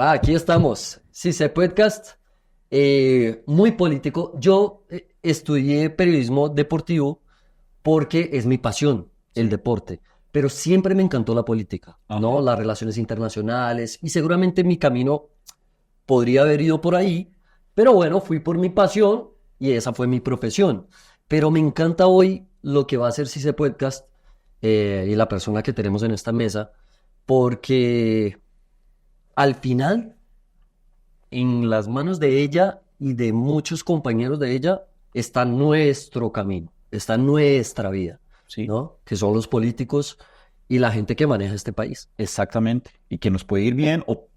Va, aquí estamos. Sí, se podcast, muy político. Yo estudié periodismo deportivo porque es mi pasión, el Sí. deporte. Pero siempre me encantó la política, ¿no? Ajá. Las relaciones internacionales. Y seguramente mi camino podría haber ido por ahí. Pero bueno, fui por mi pasión y esa fue mi profesión. Pero me encanta hoy lo que va a hacer Si se podcast y la persona que tenemos en esta mesa, porque al final en las manos de ella y de muchos compañeros de ella está nuestro camino, está nuestra vida, Sí, ¿no? Que son los políticos y la gente que maneja este país. exactamente. Y que nos puede ir bien o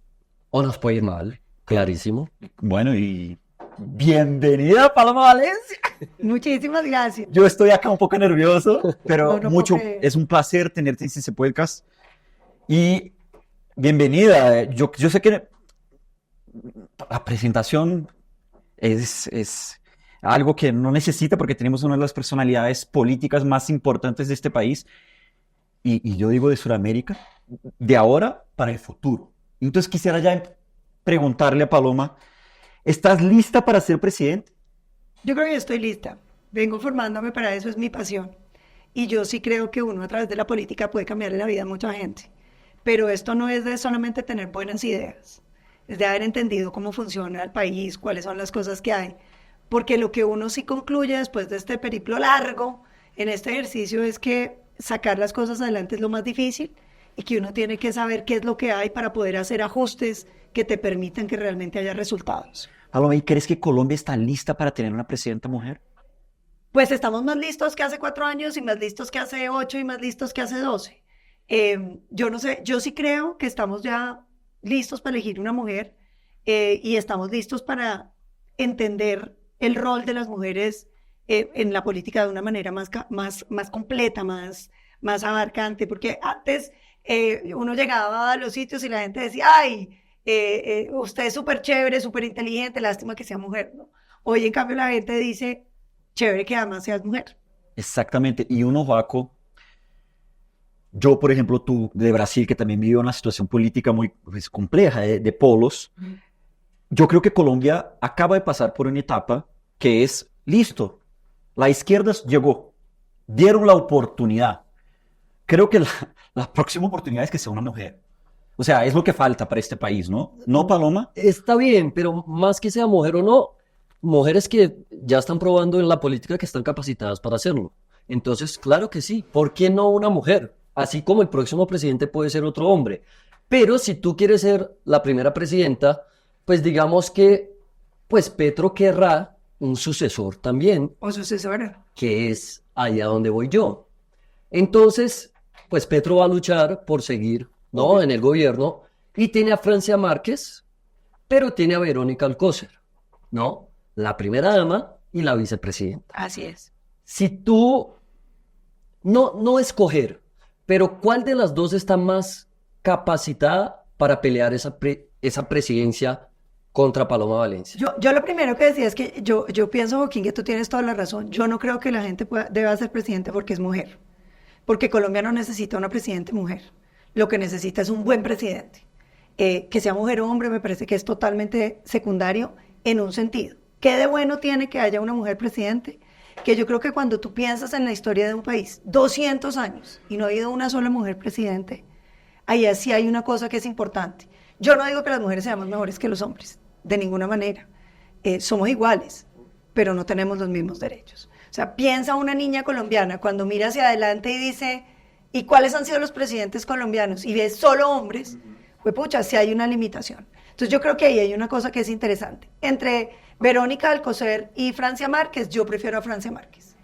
O nos puede ir mal, clarísimo. bueno, y bienvenida Paloma Valencia. Muchísimas gracias. Yo estoy acá un poco nervioso, pero No puedo mucho, creer. es un placer tenerte en ese podcast. Y bienvenida. Yo sé que la presentación es algo que no necesita porque tenemos una de las personalidades políticas más importantes de este país. Y yo digo de Sudamérica, de ahora para el futuro. Entonces quisiera ya preguntarle a Paloma, ¿estás lista para ser presidente? Yo creo que estoy lista. Vengo formándome para eso, es mi pasión. Y yo sí creo que uno a través de la política puede cambiarle la vida a mucha gente. Pero esto no es de solamente tener buenas ideas, es de haber entendido cómo funciona el país, cuáles son las cosas que hay. Porque lo que uno sí concluye después de este periplo largo en este ejercicio es que sacar las cosas adelante es lo más difícil y que uno tiene que saber qué es lo que hay para poder hacer ajustes que te permitan que realmente haya resultados. Paloma, ¿y crees que Colombia está lista para tener una presidenta mujer? Pues estamos más listos que hace 4 años y más listos que hace 8 y más listos que hace 12. Yo no sé, yo sí creo que estamos ya listos para elegir una mujer y estamos listos para entender el rol de las mujeres en la política de una manera más completa, más abarcante, porque antes uno llegaba a los sitios y la gente decía, ay, usted es súper chévere, súper inteligente, lástima que sea mujer, ¿no? Hoy en cambio la gente dice, chévere que además seas mujer. Exactamente. Y uno, Joaco, yo, por ejemplo, tú de Brasil, que también vivió una situación política muy pues, compleja, de polos, yo creo que Colombia acaba de pasar por una etapa que es, listo, la izquierda llegó, dieron la oportunidad. Creo que la próxima oportunidad es que sea una mujer. O sea, es lo que falta para este país, ¿no? ¿No, Paloma? Está bien, pero más que sea mujer o no, mujeres que ya están probando en la política que están capacitadas para hacerlo. Entonces, claro que sí. ¿Por qué no una mujer? Así como el próximo presidente puede ser otro hombre. Pero si tú quieres ser la primera presidenta, pues digamos que pues Petro querrá un sucesor también, O sucesora. que es allá donde voy yo. Entonces, pues Petro va a luchar por seguir, ¿no? Obvio. En el gobierno y tiene a Francia Márquez, pero tiene a Verónica Alcócer, ¿no? La primera dama y la vicepresidenta. Así es. Si tú, no escoger, pero ¿cuál de las dos está más capacitada para pelear esa presidencia contra Paloma Valencia? Yo lo primero que decía es que yo pienso, Joaquín, que tú tienes toda la razón. Yo no creo que la gente deba ser presidente porque es mujer. Porque Colombia no necesita una presidente mujer. Lo que necesita es un buen presidente. Que sea mujer o hombre me parece que es totalmente secundario en un sentido. ¿Qué de bueno tiene que haya una mujer presidente? Que yo creo que cuando tú piensas en la historia de un país, 200 años, y no ha habido una sola mujer presidente, ahí sí hay una cosa que es importante. Yo no digo que las mujeres seamos mejores que los hombres, de ninguna manera. Somos iguales, pero no tenemos los mismos derechos. O sea, piensa una niña colombiana cuando mira hacia adelante y dice, ¿y cuáles han sido los presidentes colombianos? Y ve solo hombres, pues pucha, sí hay una limitación. Entonces yo creo que ahí hay una cosa que es interesante. Entre Verónica Alcocer y Francia Márquez, yo prefiero a Francia Márquez.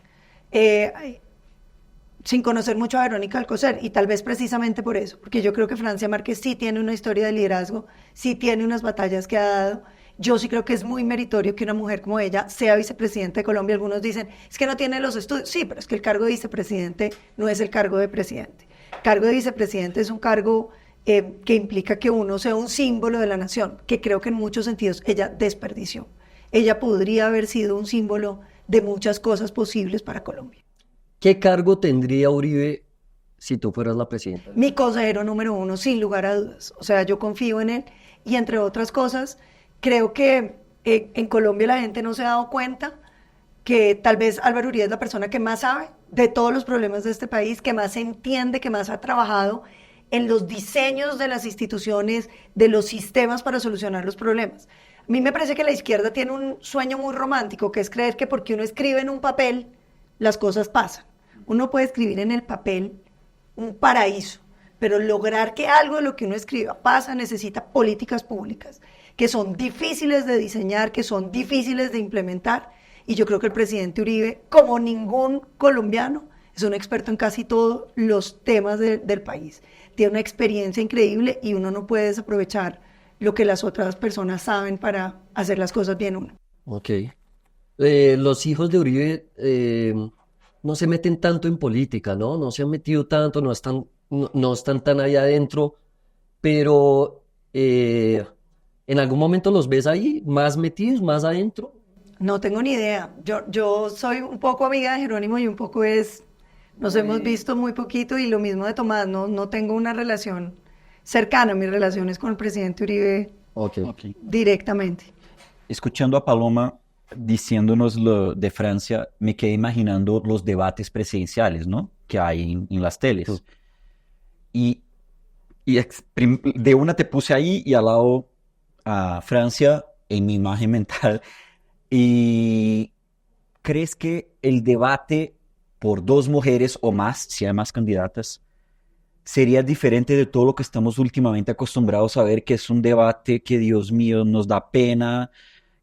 Sin conocer mucho a Verónica Alcocer, y tal vez precisamente por eso, porque yo creo que Francia Márquez sí tiene una historia de liderazgo, sí tiene unas batallas que ha dado. Yo sí creo que es muy meritorio que una mujer como ella sea vicepresidenta de Colombia. Algunos dicen, es que no tiene los estudios. Sí, pero es que el cargo de vicepresidente no es el cargo de presidente. El cargo de vicepresidente es un cargo que implica que uno sea un símbolo de la nación, que creo que en muchos sentidos ella desperdició. Ella podría haber sido un símbolo de muchas cosas posibles para Colombia. ¿Qué cargo tendría Uribe si tú fueras la presidenta? Mi consejero número uno, sin lugar a dudas. O sea, yo confío en él y entre otras cosas, creo que en Colombia la gente no se ha dado cuenta que tal vez Álvaro Uribe es la persona que más sabe de todos los problemas de este país, que más entiende, que más ha trabajado en los diseños de las instituciones, de los sistemas para solucionar los problemas. A mí me parece que la izquierda tiene un sueño muy romántico, que es creer que porque uno escribe en un papel, las cosas pasan. Uno puede escribir en el papel un paraíso, pero lograr que algo de lo que uno escriba pasa necesita políticas públicas que son difíciles de diseñar, que son difíciles de implementar, y yo creo que el presidente Uribe, como ningún colombiano, es un experto en casi todos los temas del país. Tiene una experiencia increíble y uno no puede desaprovechar lo que las otras personas saben para hacer las cosas bien uno. Ok. Los hijos de Uribe no se meten tanto en política, ¿no? No se han metido tanto, no están tan allá adentro, pero ¿en algún momento los ves ahí, más metidos, más adentro? No tengo ni idea. Yo soy un poco amiga de Jerónimo y un poco nos hemos visto muy poquito y lo mismo de Tomás, no tengo una relación cercana, mis relaciones con el presidente Uribe Ok. directamente. Escuchando a Paloma diciéndonos lo de Francia, me quedé imaginando los debates presidenciales, ¿no? Que hay en las teles. Y de una te puse ahí y al lado a Francia en mi imagen mental. ¿Y crees que el debate por dos mujeres o más, si hay más candidatas, sería diferente de todo lo que estamos últimamente acostumbrados a ver, que es un debate que, Dios mío, nos da pena,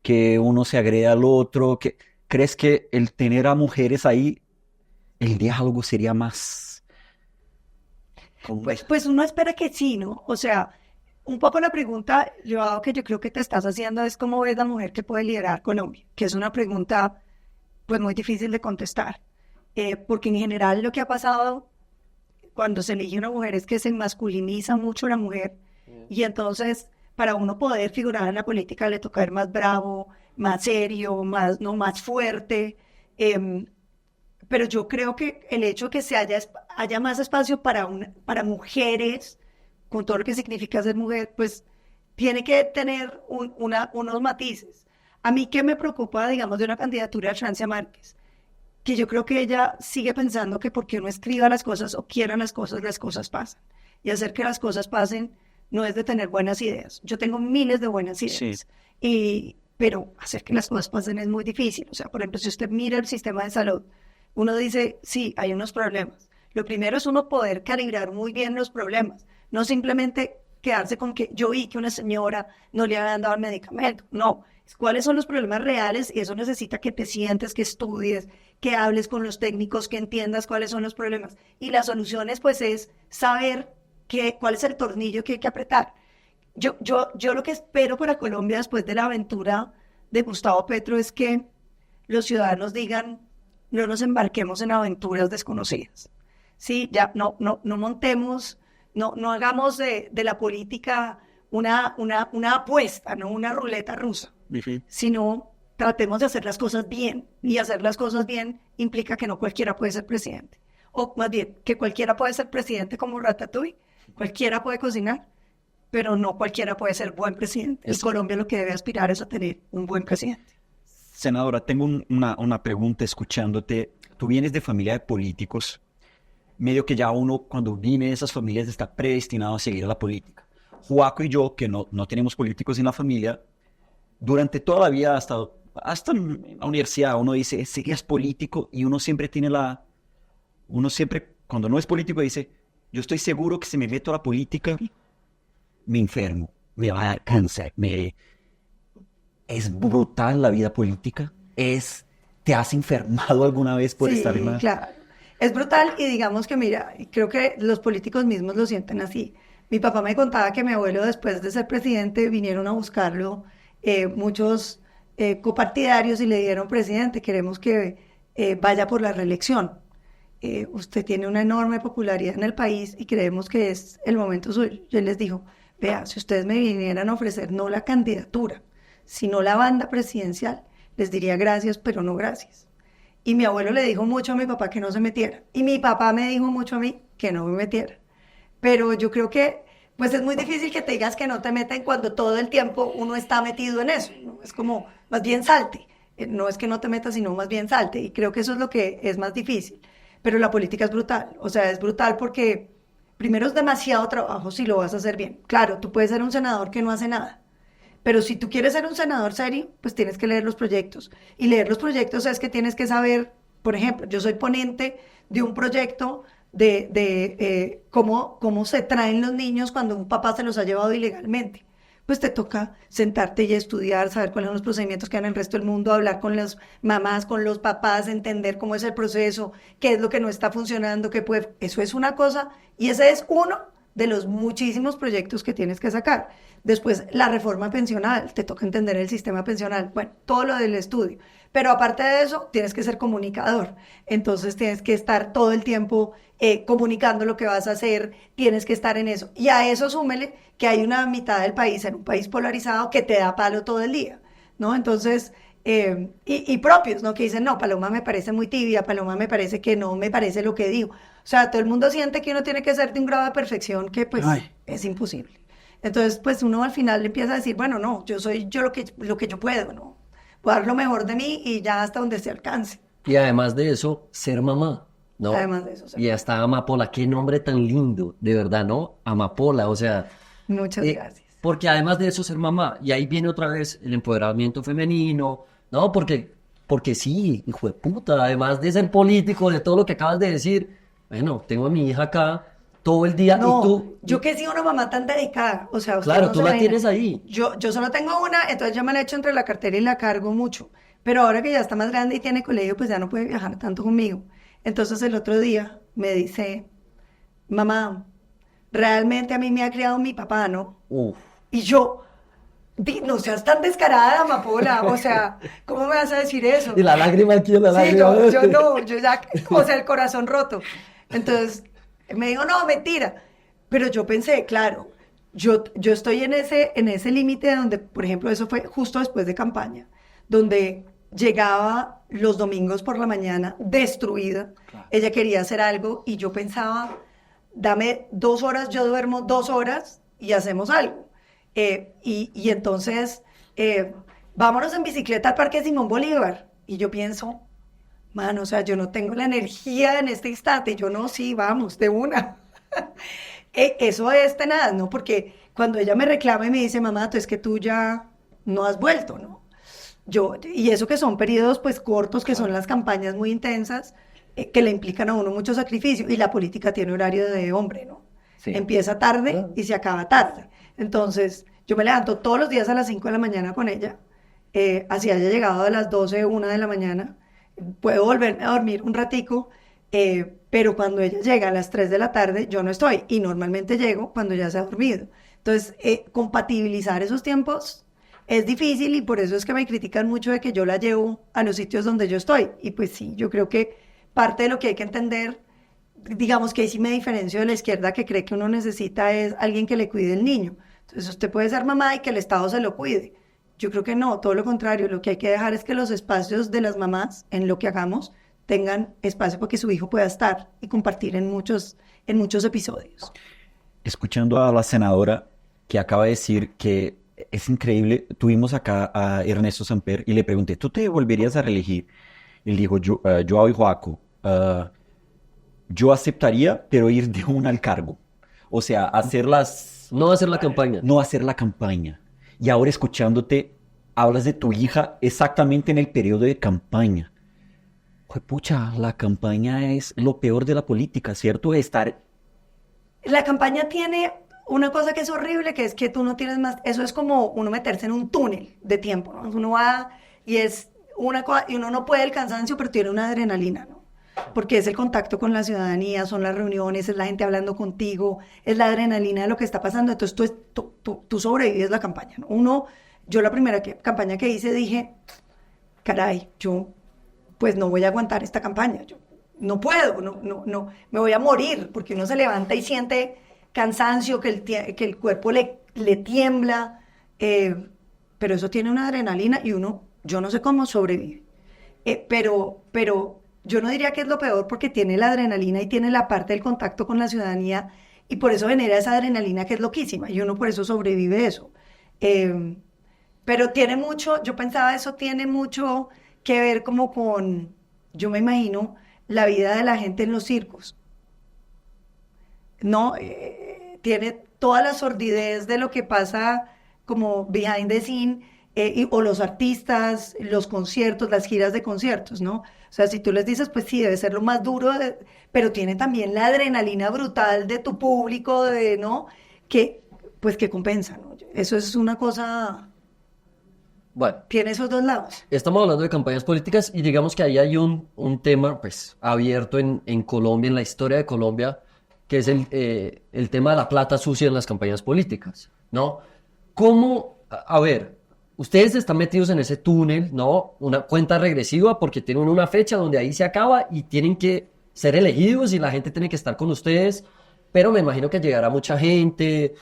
que uno se agrede al otro? ¿Crees que el tener a mujeres ahí, el diálogo sería más? Pues uno espera que sí, ¿no? O sea, un poco la pregunta, que yo creo que te estás haciendo es cómo ves la mujer que puede liderar Colombia, que es una pregunta pues muy difícil de contestar, porque en general lo que ha pasado cuando se elige una mujer es que se masculiniza mucho la mujer y entonces para uno poder figurar en la política le toca ser más bravo, más serio, más fuerte. Pero yo creo que el hecho de que haya más espacio para mujeres, con todo lo que significa ser mujer, pues tiene que tener unos matices. A mí que me preocupa, digamos, de una candidatura de Francia Márquez, que yo creo que ella sigue pensando que porque uno escriba las cosas o quiera las cosas pasan. Y hacer que las cosas pasen no es de tener buenas ideas. Yo tengo miles de buenas ideas, pero hacer que las cosas pasen es muy difícil. O sea, por ejemplo, si usted mira el sistema de salud, uno dice, sí, hay unos problemas. Lo primero es uno poder calibrar muy bien los problemas, no simplemente quedarse con que yo vi que una señora no le habían dado el medicamento. No, cuáles son los problemas reales y eso necesita que te sientes, que estudies, que hables con los técnicos, que entiendas cuáles son los problemas. Y las soluciones, pues, es saber cuál es el tornillo que hay que apretar. Yo lo que espero para Colombia después de la aventura de Gustavo Petro es que los ciudadanos digan, no nos embarquemos en aventuras desconocidas. Sí, ya no montemos, no hagamos de la política una apuesta, no una ruleta rusa, sino tratemos de hacer las cosas bien, y hacer las cosas bien implica que no cualquiera puede ser presidente, o más bien, que cualquiera puede ser presidente como Ratatouille, cualquiera puede cocinar, pero no cualquiera puede ser buen presidente. Y Colombia lo que debe aspirar es a tener un buen presidente. Senadora, tengo una pregunta escuchándote. Tú vienes de familia de políticos, medio que ya uno cuando viene de esas familias está predestinado a seguir a la política. Joaco y yo, que no tenemos políticos en la familia, durante toda la vida, hasta en la universidad, uno dice, serías político, y uno siempre cuando no es político, dice, yo estoy seguro que si me meto a la política, me enfermo, me va a dar cáncer, Es brutal la vida política. ¿Te has enfermado alguna vez por estar en la...? Sí, claro. Es brutal y digamos que, mira, creo que los políticos mismos lo sienten así. Mi papá me contaba que mi abuelo, después de ser presidente, vinieron a buscarlo muchos copartidarios y le dijeron, presidente, queremos que vaya por la reelección. Usted tiene una enorme popularidad en el país y creemos que es el momento suyo. Yo les dijo, vea, si ustedes me vinieran a ofrecer no la candidatura, sino la banda presidencial, les diría gracias, pero no gracias. Y mi abuelo le dijo mucho a mi papá que no se metiera. Y mi papá me dijo mucho a mí que no me metiera. Pero yo creo que, pues es muy difícil que te digas que no te meten cuando todo el tiempo uno está metido en eso, ¿no? Es como, más bien salte. No es que no te metas, sino más bien salte. Y creo que eso es lo que es más difícil. Pero la política es brutal. O sea, es brutal porque primero es demasiado trabajo si lo vas a hacer bien. Claro, tú puedes ser un senador que no hace nada. Pero si tú quieres ser un senador serio, pues tienes que leer los proyectos. Y leer los proyectos es que tienes que saber, por ejemplo, yo soy ponente de un proyecto de cómo se traen los niños cuando un papá se los ha llevado ilegalmente. Pues te toca sentarte y estudiar, saber cuáles son los procedimientos que hay en el resto del mundo, hablar con las mamás, con los papás, entender cómo es el proceso, qué es lo que no está funcionando, qué puede... Eso es una cosa y ese es uno de los muchísimos proyectos que tienes que sacar. Después, la reforma pensional, te toca entender el sistema pensional, bueno, todo lo del estudio. Pero aparte de eso, tienes que ser comunicador. Entonces tienes que estar todo el tiempo comunicando lo que vas a hacer, tienes que estar en eso. Y a eso súmele que hay una mitad del país, en un país polarizado, que te da palo todo el día, ¿no? Entonces, y propios, ¿no? Que dicen, no, Paloma me parece muy tibia, Paloma me parece que no me parece lo que digo. O sea, todo el mundo siente que uno tiene que ser de un grado de perfección que pues Ay. es imposible. Entonces, pues uno al final le empieza a decir, bueno, no, yo soy yo lo que yo puedo, ¿no? Puedo dar lo mejor de mí y ya hasta donde se alcance. Y además de eso, ser mamá, ¿no? Además de eso, Y hasta Amapola, qué nombre tan lindo, de verdad, ¿no? Amapola, o sea, muchas gracias. porque además de eso, ser mamá, y ahí viene otra vez el empoderamiento femenino, ¿no? Porque sí, hijo de puta, además de ser político, de todo lo que acabas de decir, bueno, tengo a mi hija acá todo el día No, y tú, yo que he sido una mamá tan dedicada, o sea, usted claro, no tú se la imagina. tienes ahí. Yo solo tengo una, entonces yo me la echo entre la cartera y la cargo mucho. Pero ahora que ya está más grande y tiene colegio, pues ya no puede viajar tanto conmigo. Entonces el otro día me dice, mamá, realmente a mí me ha criado mi papá, ¿no? Uf. Y yo, no seas tan descarada, Amapola, o sea, ¿cómo me vas a decir eso? Y la lágrima aquí, la Sí, lágrima. yo no, yo ya, o sea, el corazón roto. Entonces, me dijo, no, mentira. Pero yo pensé, claro, yo estoy en ese límite donde, por ejemplo, eso fue justo después de campaña, donde llegaba los domingos por la mañana destruida. Claro. Ella quería hacer algo y yo pensaba, dame 2 horas, yo duermo 2 horas y hacemos algo. Y entonces, vámonos en bicicleta al Parque Simón Bolívar. Y yo pienso, mano, o sea, yo no tengo la energía en este instante. Yo no, sí, vamos, de una. Eso es tenaz, ¿no? Porque cuando ella me reclama y me dice, mamá, tú es que tú ya no has vuelto, ¿no? Y eso que son periodos pues cortos, que son las campañas muy intensas, que le implican a uno mucho sacrificio. Y la política tiene horario de hombre, ¿no? Sí. Empieza tarde y se acaba tarde. Entonces, yo me levanto todos los días a las 5 de la mañana con ella, así haya llegado a las 12, 1 de la mañana, puedo volverme a dormir un ratico, pero cuando ella llega a las 3 de la tarde, yo no estoy, y normalmente llego cuando ya se ha dormido. Entonces, compatibilizar esos tiempos es difícil y por eso es que me critican mucho de que yo la llevo a los sitios donde yo estoy. Y pues sí, yo creo que parte de lo que hay que entender, digamos que ahí sí me diferencio de la izquierda, que cree que uno necesita es alguien que le cuide el niño. Entonces usted puede ser mamá y que el Estado se lo cuide. Yo creo que no, todo lo contrario, lo que hay que dejar es que los espacios de las mamás en lo que hagamos tengan espacio para que su hijo pueda estar y compartir en muchos episodios. Escuchando a la senadora que acaba de decir que es increíble, tuvimos acá a Ernesto Samper y le pregunté, ¿tú te volverías a reelegir? Él dijo, Joao y Joaco, yo aceptaría, pero ir de una al cargo. O sea, No hacer la campaña. no hacer la campaña. Y ahora escuchándote, hablas de tu hija exactamente en el periodo de campaña. Pucha, la campaña es lo peor de la política, ¿cierto? Estar... La campaña tiene una cosa que es horrible, que es que tú no tienes más, eso es como uno meterse en un túnel de tiempo, ¿no? Uno va y es una cosa, y uno no puede el cansancio, pero tiene una adrenalina, ¿no? Porque es el contacto con la ciudadanía, son las reuniones, es la gente hablando contigo, es la adrenalina de lo que está pasando, entonces tú sobrevives la campaña, ¿no? Yo la primera campaña que hice dije, caray, yo pues no voy a aguantar esta campaña, yo no puedo, no, me voy a morir, porque uno se levanta y siente cansancio, que el cuerpo le tiembla, pero eso tiene una adrenalina y yo no sé cómo sobrevive. Pero yo no diría que es lo peor porque tiene la adrenalina y tiene la parte del contacto con la ciudadanía y por eso genera esa adrenalina que es loquísima y uno por eso sobrevive eso. Eh, pero tiene mucho, yo pensaba eso tiene mucho que ver como con, yo me imagino, la vida de la gente en los circos. No, tiene toda la sordidez de lo que pasa como behind the scene, o los artistas, los conciertos, las giras de conciertos, ¿no? O sea, si tú les dices, pues sí, debe ser lo más duro, pero tiene también la adrenalina brutal de tu público, ¿no? Que, pues que compensa, ¿no? Eso es una cosa, Bueno, tiene esos dos lados. estamos hablando de campañas políticas y digamos que ahí hay un tema pues abierto en Colombia, en la historia de Colombia, que es el tema de la plata sucia en las campañas políticas, ¿no? ¿Cómo, a ver, ustedes están metidos en ese túnel, ¿no? Una cuenta regresiva porque tienen una fecha donde ahí se acaba y tienen que ser elegidos y la gente tiene que estar con ustedes, pero me imagino que llegará mucha gente,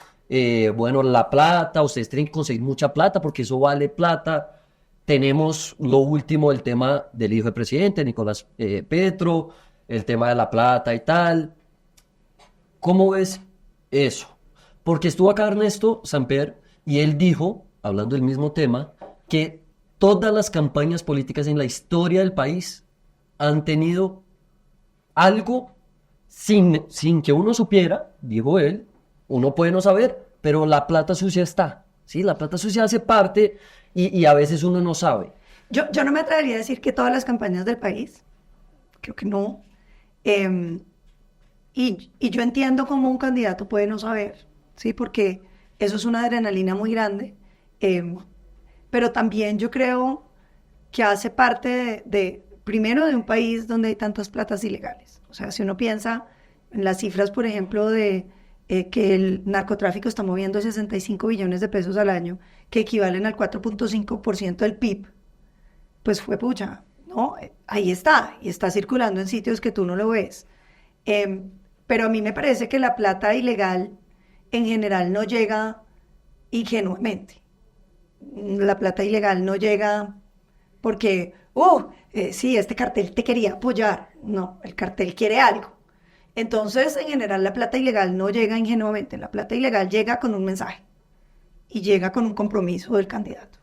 bueno, la plata, ustedes tienen que conseguir mucha plata porque eso vale plata. Tenemos lo último, el tema del hijo del presidente, Nicolás Petro, el tema de la plata y tal. ¿Cómo ves eso? Porque estuvo acá Ernesto Samper y él dijo, hablando del mismo tema, que todas las campañas políticas en la historia del país han tenido algo sin que uno supiera, dijo él, uno puede no saber, pero la plata sucia está, ¿sí? La plata sucia hace parte y a veces uno no sabe. Yo no me atrevería a decir que todas las campañas del país, creo que no. Em, y yo entiendo cómo un candidato puede no saber, ¿sí? Porque eso es una adrenalina muy grande. em, pero también yo creo que hace parte primero, de un país donde hay tantas platas ilegales. O sea, si uno piensa en las cifras, por ejemplo, de que el narcotráfico está moviendo 65 billones de pesos al año, que equivalen al 4.5% del PIB, pues fue pucha, ¿no? Ahí está, y está circulando en sitios que tú no lo ves. Em, pero a mí me parece que la plata ilegal en general no llega ingenuamente. La plata ilegal no llega porque, sí, este cartel te quería apoyar. No, el cartel quiere algo. Entonces, en general, la plata ilegal no llega ingenuamente. La plata ilegal llega con un mensaje y llega con un compromiso del candidato.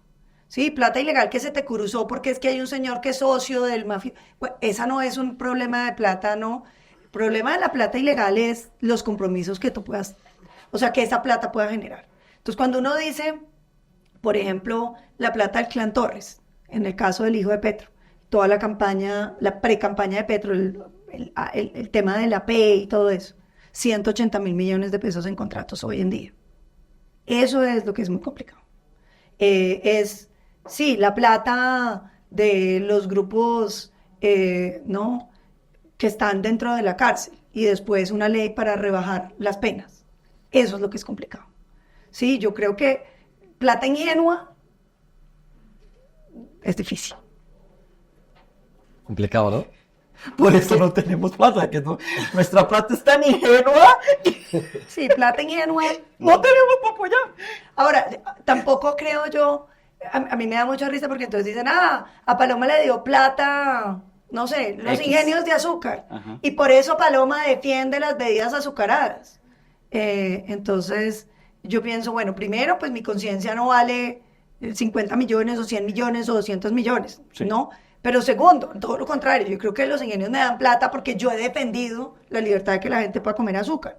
Sí, plata ilegal que se te cruzó porque es que hay un señor que es socio del mafia. Pues, esa no es un problema de plata, no. El problema de la plata ilegal es los compromisos que tú puedas, o sea, que esa plata pueda generar. Entonces, cuando uno dice, por ejemplo, la plata del Clan Torres, en el caso del hijo de Petro, toda la campaña, la pre-campaña de Petro, el tema de la P y todo eso, 180.000 millones de pesos en contratos hoy en día. Eso es lo que es muy complicado. Sí, la plata de los grupos, ¿no? Que están dentro de la cárcel y después una ley para rebajar las penas. Eso es lo que es complicado. Sí, yo creo que plata ingenua es difícil. Complicado, ¿no? Por eso no tenemos plata, nuestra plata es tan ingenua que Sí, plata ingenua. no tenemos para apoyar. Ahora, tampoco creo yo, a mí me da mucha risa porque entonces dicen, a Paloma le dio plata, no sé, los X. ingenios de azúcar. Ajá. Y por eso Paloma defiende las bebidas azucaradas. Entonces, yo pienso, bueno, primero, pues mi conciencia no vale 50 millones o 100 millones o 200 millones, Sí. ¿no? Pero segundo, todo lo contrario, yo creo que los ingenios me dan plata porque yo he defendido la libertad de que la gente pueda comer azúcar,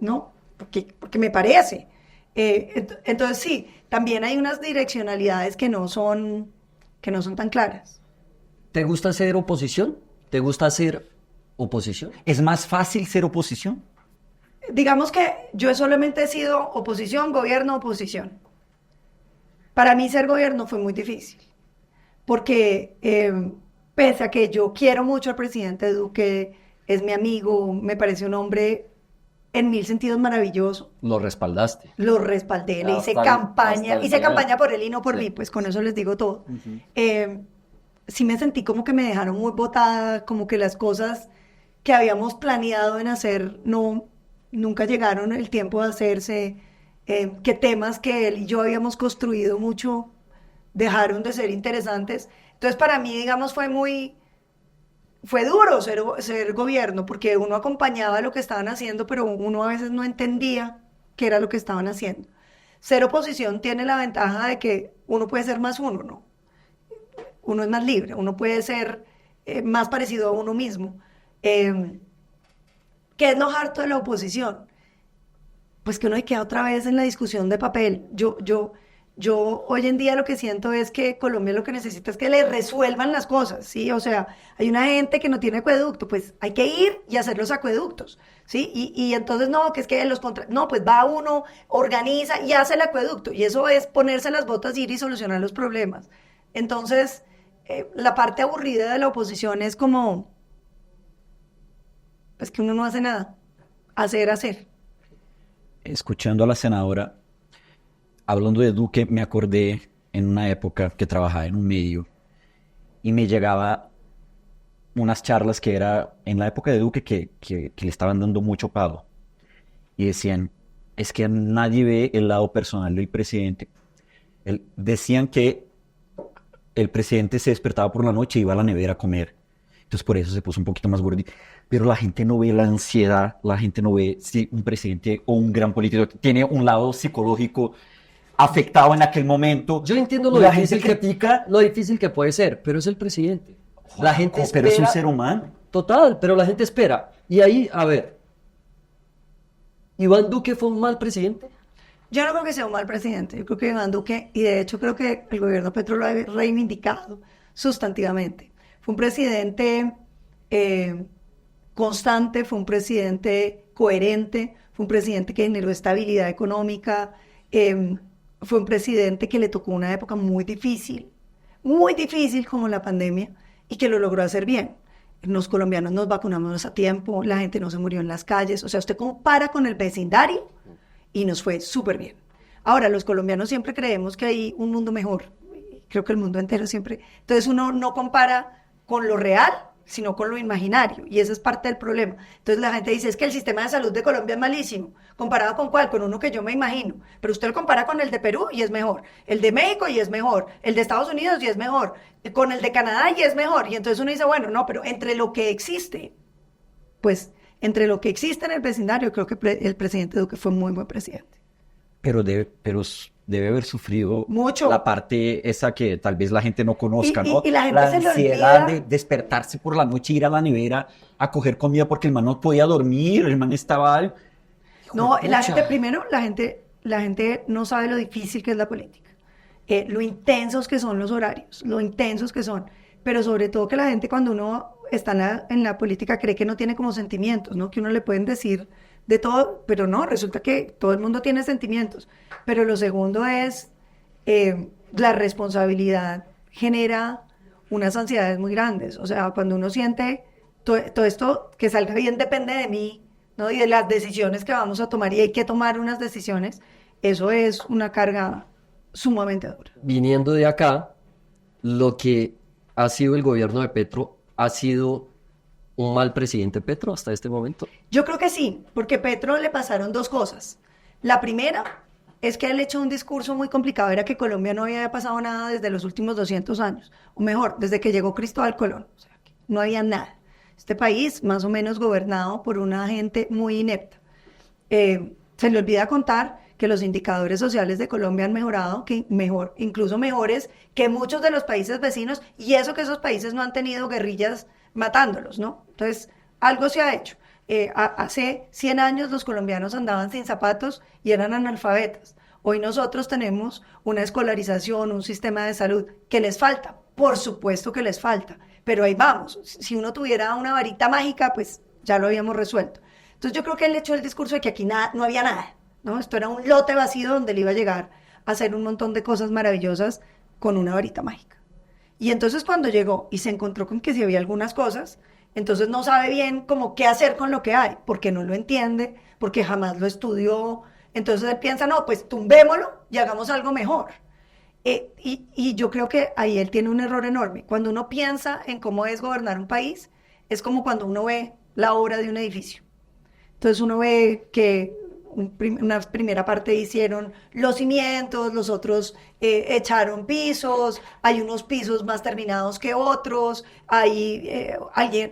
¿no? Porque me parece. Entonces sí, también hay unas direccionalidades que no son tan claras. ¿Te gusta hacer oposición? ¿Te gusta hacer oposición? ¿Es más fácil ser oposición? Digamos que yo solamente he sido oposición, gobierno, oposición. Para mí ser gobierno fue muy difícil, porque pese a que yo quiero mucho al presidente Duque, es mi amigo, me parece un hombre en mil sentidos maravilloso, Lo respaldaste. lo respaldé, le hice Hasta campaña, el hice final. campaña por él y no por Sí. mí, pues con eso les digo todo. Sí me sentí como que me dejaron muy botada, como que las cosas que habíamos planeado en hacer nunca llegaron el tiempo de hacerse, que temas que él y yo habíamos construido mucho dejaron de ser interesantes. Entonces para mí, digamos, fue muy fue duro ser gobierno, porque uno acompañaba lo que estaban haciendo, pero uno a veces no entendía qué era lo que estaban haciendo. Ser oposición tiene la ventaja de que uno puede ser más uno, ¿no? Uno es más libre, uno puede ser más parecido a uno mismo. ¿Qué es lo harto de la oposición? Pues que uno queda otra vez en la discusión de papel. Yo hoy en día lo que siento es que Colombia lo que necesita es que le resuelvan las cosas, ¿sí? O sea, hay una gente que no tiene acueducto, pues hay que ir y hacer los acueductos, ¿sí? Y entonces no, que es que no, pues va uno, organiza y hace el acueducto. Y eso es ponerse las botas, ir y solucionar los problemas. Entonces, la parte aburrida de la oposición es como, es que uno no hace nada. Hacer. Escuchando a la senadora, hablando de Duque, me acordé en una época que trabajaba en un medio y me llegaba unas charlas que era en la época de Duque que le estaban dando mucho palo y decían, es que nadie ve el lado personal del presidente. Decían que el presidente se despertaba por la noche y iba a la nevera a comer. Entonces por eso se puso un poquito más gordito. Pero la gente no ve la ansiedad, la gente no ve si un presidente o un gran político tiene un lado psicológico afectado en aquel momento. Yo entiendo la gente critica, lo difícil que puede ser, pero es el presidente. La gente espera, pero es un ser humano. Total, pero la gente espera. Y ahí, a ver, ¿Iván Duque fue un mal presidente? Yo no creo que sea un mal presidente. Yo creo que Iván Duque, y de hecho creo que el gobierno Petro lo ha reivindicado sustantivamente. Fue un presidente constante, fue un presidente coherente, fue un presidente que generó estabilidad económica, fue un presidente que le tocó una época muy difícil como la pandemia, y que lo logró hacer bien. Los colombianos nos vacunamos a tiempo, la gente no se murió en las calles, o sea, usted compara con el vecindario y nos fue súper bien. Ahora, los colombianos siempre creemos que hay un mundo mejor, creo que el mundo entero siempre, entonces uno no compara con lo real, sino con lo imaginario, y ese es parte del problema. Entonces la gente dice, es que el sistema de salud de Colombia es malísimo. ¿Comparado con cuál? Con uno que yo me imagino, pero usted lo compara con el de Perú y es mejor, el de México y es mejor, el de Estados Unidos y es mejor, con el de Canadá y es mejor, y entonces uno dice, bueno, no, pero entre lo que existe, pues entre lo que existe en el vecindario, creo que el presidente Duque fue un muy buen presidente. Pero debe haber sufrido mucho. La parte esa que tal vez la gente no conozca, ¿no? Y la gente se ansiedad le olvida de despertarse por la noche, ir a la nevera a coger comida porque el man no podía dormir, el man estaba... No, la gente no sabe lo difícil que es la política, lo intensos que son los horarios, lo intensos que son, pero sobre todo que la gente cuando uno está en la política cree que no tiene como sentimientos, ¿no? Que uno le pueden decir de todo, pero no, resulta que todo el mundo tiene sentimientos. Pero lo segundo es, la responsabilidad genera unas ansiedades muy grandes, o sea, cuando uno siente todo esto que salga bien depende de mí, ¿no? Y de las decisiones que vamos a tomar, y hay que tomar unas decisiones, eso es una carga sumamente dura. Viniendo de acá, lo que ha sido el gobierno de Petro ha sido un mal presidente Petro hasta este momento. Yo creo que sí, porque a Petro le pasaron dos cosas. La primera es que él echó un discurso muy complicado, era que Colombia no había pasado nada desde los últimos 200 años, o mejor, desde que llegó Cristóbal Colón, o sea, que no había nada. Este país más o menos gobernado por una gente muy inepta. Se le olvida contar que los indicadores sociales de Colombia han mejorado, incluso mejores que muchos de los países vecinos, y eso que esos países no han tenido guerrillas matándolos, ¿no? Entonces, algo se ha hecho. Hace 100 años los colombianos andaban sin zapatos y eran analfabetas. Hoy nosotros tenemos una escolarización, un sistema de salud que les falta. Por supuesto que les falta, pero ahí vamos. Si uno tuviera una varita mágica, pues ya lo habíamos resuelto. Entonces yo creo que él echó el discurso de que aquí no había nada, ¿no? Esto era un lote vacío donde él iba a llegar a hacer un montón de cosas maravillosas con una varita mágica. Y entonces cuando llegó y se encontró con que sí había algunas cosas, entonces no sabe bien cómo qué hacer con lo que hay, porque no lo entiende, porque jamás lo estudió. Entonces él piensa, no, pues tumbémoslo y hagamos algo mejor. Y yo creo que ahí él tiene un error enorme. Cuando uno piensa en cómo es gobernar un país, es como cuando uno ve la obra de un edificio. Entonces uno ve que una primera parte hicieron los cimientos, los otros echaron pisos, hay unos pisos más terminados que otros, hay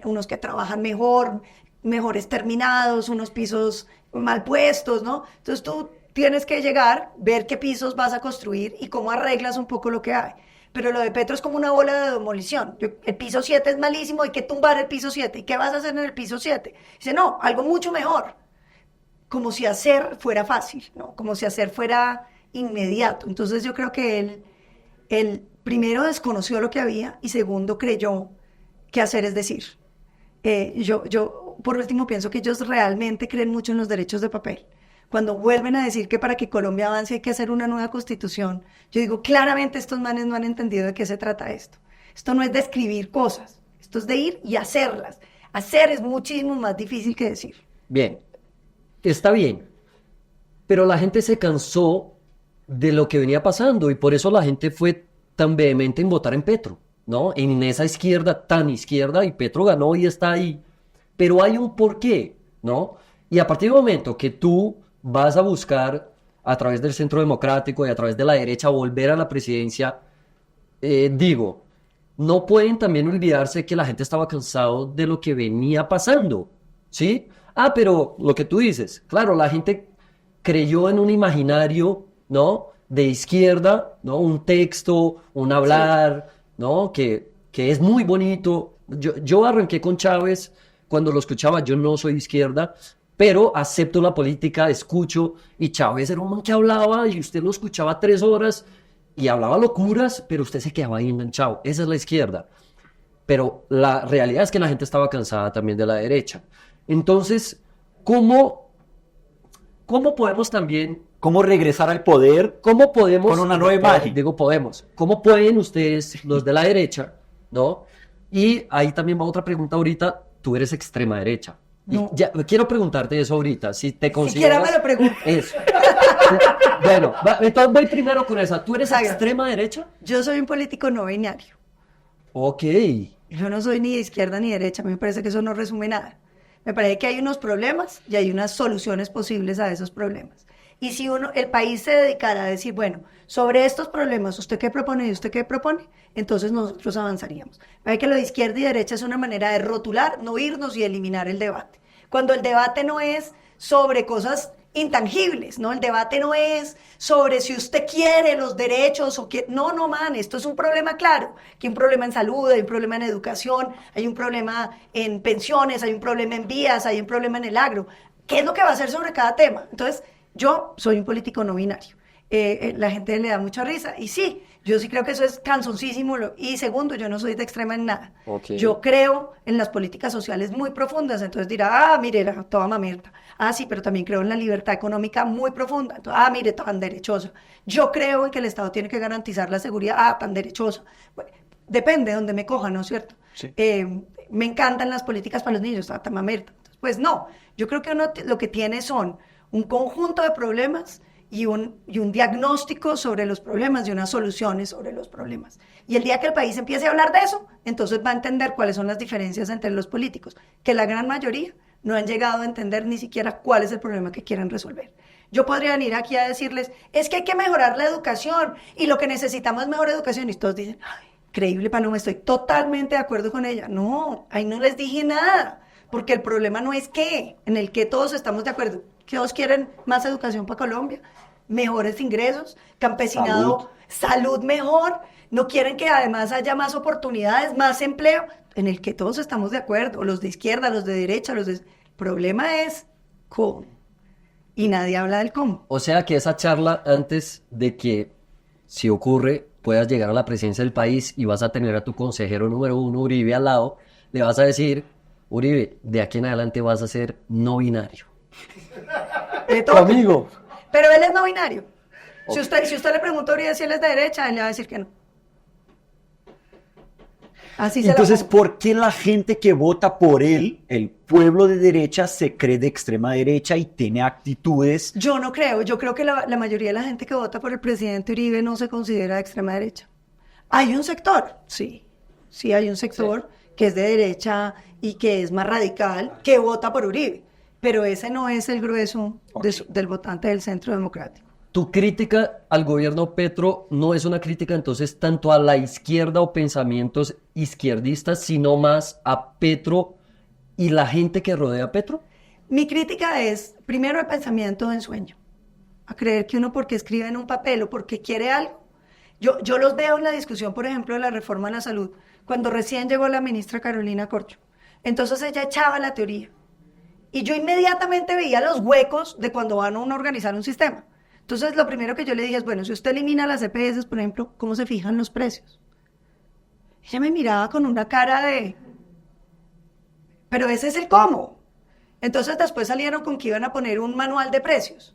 unos que trabajan mejor, mejores terminados, unos pisos mal puestos, ¿no? Entonces tú tienes que llegar, ver qué pisos vas a construir y cómo arreglas un poco lo que hay. Pero lo de Petro es como una bola de demolición. El piso 7 es malísimo, hay que tumbar el piso 7. ¿Y qué vas a hacer en el piso 7? Dice, no, algo mucho mejor. Como si hacer fuera fácil, ¿no? Como si hacer fuera inmediato. Entonces yo creo que él primero desconoció lo que había y segundo creyó que hacer es decir. Yo por último pienso que ellos realmente creen mucho en los derechos de papel. Cuando vuelven a decir que para que Colombia avance hay que hacer una nueva constitución, yo digo, claramente estos manes no han entendido de qué se trata esto. Esto no es de escribir cosas, esto es de ir y hacerlas. Hacer es muchísimo más difícil que decir. Bien, está bien, pero la gente se cansó de lo que venía pasando y por eso la gente fue tan vehemente en votar en Petro, ¿no? En esa izquierda tan izquierda y Petro ganó y está ahí. Pero hay un porqué, ¿no? Y a partir del momento que tú vas a buscar a través del Centro Democrático y a través de la derecha volver a la presidencia, digo, no pueden también olvidarse que la gente estaba cansado de lo que venía pasando, ¿sí? Ah, pero lo que tú dices, claro, la gente creyó en un imaginario, ¿no? De izquierda, ¿no? Un texto, un hablar, ¿no? Que es muy bonito. Yo arranqué con Chávez cuando lo escuchaba, yo no soy de izquierda, pero acepto la política, escucho, y Chávez era un man que hablaba y usted lo escuchaba 3 horas y hablaba locuras, pero usted se quedaba ahí enganchado. Esa es la izquierda. Pero la realidad es que la gente estaba cansada también de la derecha. Entonces, ¿cómo podemos también, ¿Cómo regresar al poder cómo podemos, con una nueva imagen? digo podemos, cómo pueden ustedes, los de la derecha, ¿no? Y ahí también va otra pregunta ahorita, tú eres extrema derecha. No. Y ya, quiero preguntarte eso ahorita, si te Siquiera consideras... me lo pregunto. Eso. Bueno, entonces voy primero con esa. ¿Tú eres Haga. extrema derecha? Yo soy un político no binario. Ok. Yo no soy ni de izquierda ni de derecha. A mí me parece que eso no resume nada. Me parece que hay unos problemas y hay unas soluciones posibles a esos problemas. Y si el país se dedicara a decir, bueno, sobre estos problemas, ¿usted qué propone y usted qué propone? Entonces nosotros avanzaríamos. Me parece que lo de izquierda y derecha es una manera de rotular, no irnos y eliminar el debate. Cuando el debate no es sobre cosas intangibles, ¿no? El debate no es sobre si usted quiere los derechos o que no, man, esto es un problema claro, que hay un problema en salud, hay un problema en educación, hay un problema en pensiones, hay un problema en vías, hay un problema en el agro. ¿Qué es lo que va a hacer sobre cada tema? Entonces, yo soy un político no binario. La gente le da mucha risa y sí, yo sí creo que eso es cansoncísimo y segundo, yo no soy de extrema en nada. Okay. Yo creo en las políticas sociales muy profundas, entonces dirá, mire, toda mamerta. Sí, pero también creo en la libertad económica muy profunda. Entonces, mire, tan derechosa. Yo creo en que el Estado tiene que garantizar la seguridad, tan derechosa. Bueno, depende de donde me coja, ¿no es cierto? Sí. Me encantan las políticas para los niños, tan mamerta. Entonces, pues no, yo creo que uno lo que tiene son un conjunto de problemas y un diagnóstico sobre los problemas y unas soluciones sobre los problemas. Y el día que el país empiece a hablar de eso, entonces va a entender cuáles son las diferencias entre los políticos, que la gran mayoría no han llegado a entender ni siquiera cuál es el problema que quieren resolver. Yo podría venir aquí a decirles, es que hay que mejorar la educación y lo que necesitamos es mejor educación. Y todos dicen, increíble, Paloma, estoy totalmente de acuerdo con ella. No, ahí no les dije nada, porque el problema no es qué, en el que todos estamos de acuerdo. Que todos quieren más educación para Colombia, mejores ingresos, campesinado, salud mejor, no quieren que además haya más oportunidades, más empleo, en el que todos estamos de acuerdo, los de izquierda, los de derecha, El problema es cómo, y nadie habla del cómo. O sea que esa charla antes de que, si ocurre, puedas llegar a la presidencia del país y vas a tener a tu consejero número 1, Uribe, al lado, le vas a decir, Uribe, de aquí en adelante vas a ser no binario. Amigo. Pero él es no binario. Si usted le pregunta a Uribe si él es de derecha, él le va a decir que no. Así se Entonces, la pongo. ¿por qué la gente que vota por él, el pueblo de derecha, se cree de extrema derecha y tiene actitudes? Yo no creo, yo creo que la mayoría de la gente que vota por el presidente Uribe no se considera de extrema derecha. Hay un sector, sí hay un sector que es de derecha y que es más radical, que vota por Uribe. pero ese no es el grueso Ok. del votante del Centro Democrático. Tu crítica al gobierno Petro no es una crítica entonces tanto a la izquierda o pensamientos izquierdistas, sino más a Petro y la gente que rodea a Petro. Mi crítica es, primero, el pensamiento de ensueño. A creer que uno porque escribe en un papel o porque quiere algo. Yo los veo en la discusión, por ejemplo, de la reforma a la salud, cuando recién llegó la ministra Carolina Corcho. Entonces ella echaba la teoría. Y yo inmediatamente veía los huecos de cuando van a uno a organizar un sistema. Entonces lo primero que yo le dije es, bueno, si usted elimina las EPS, por ejemplo, ¿cómo se fijan los precios? Ella me miraba con una cara de, pero ese es el cómo. Entonces después salieron con que iban a poner un manual de precios.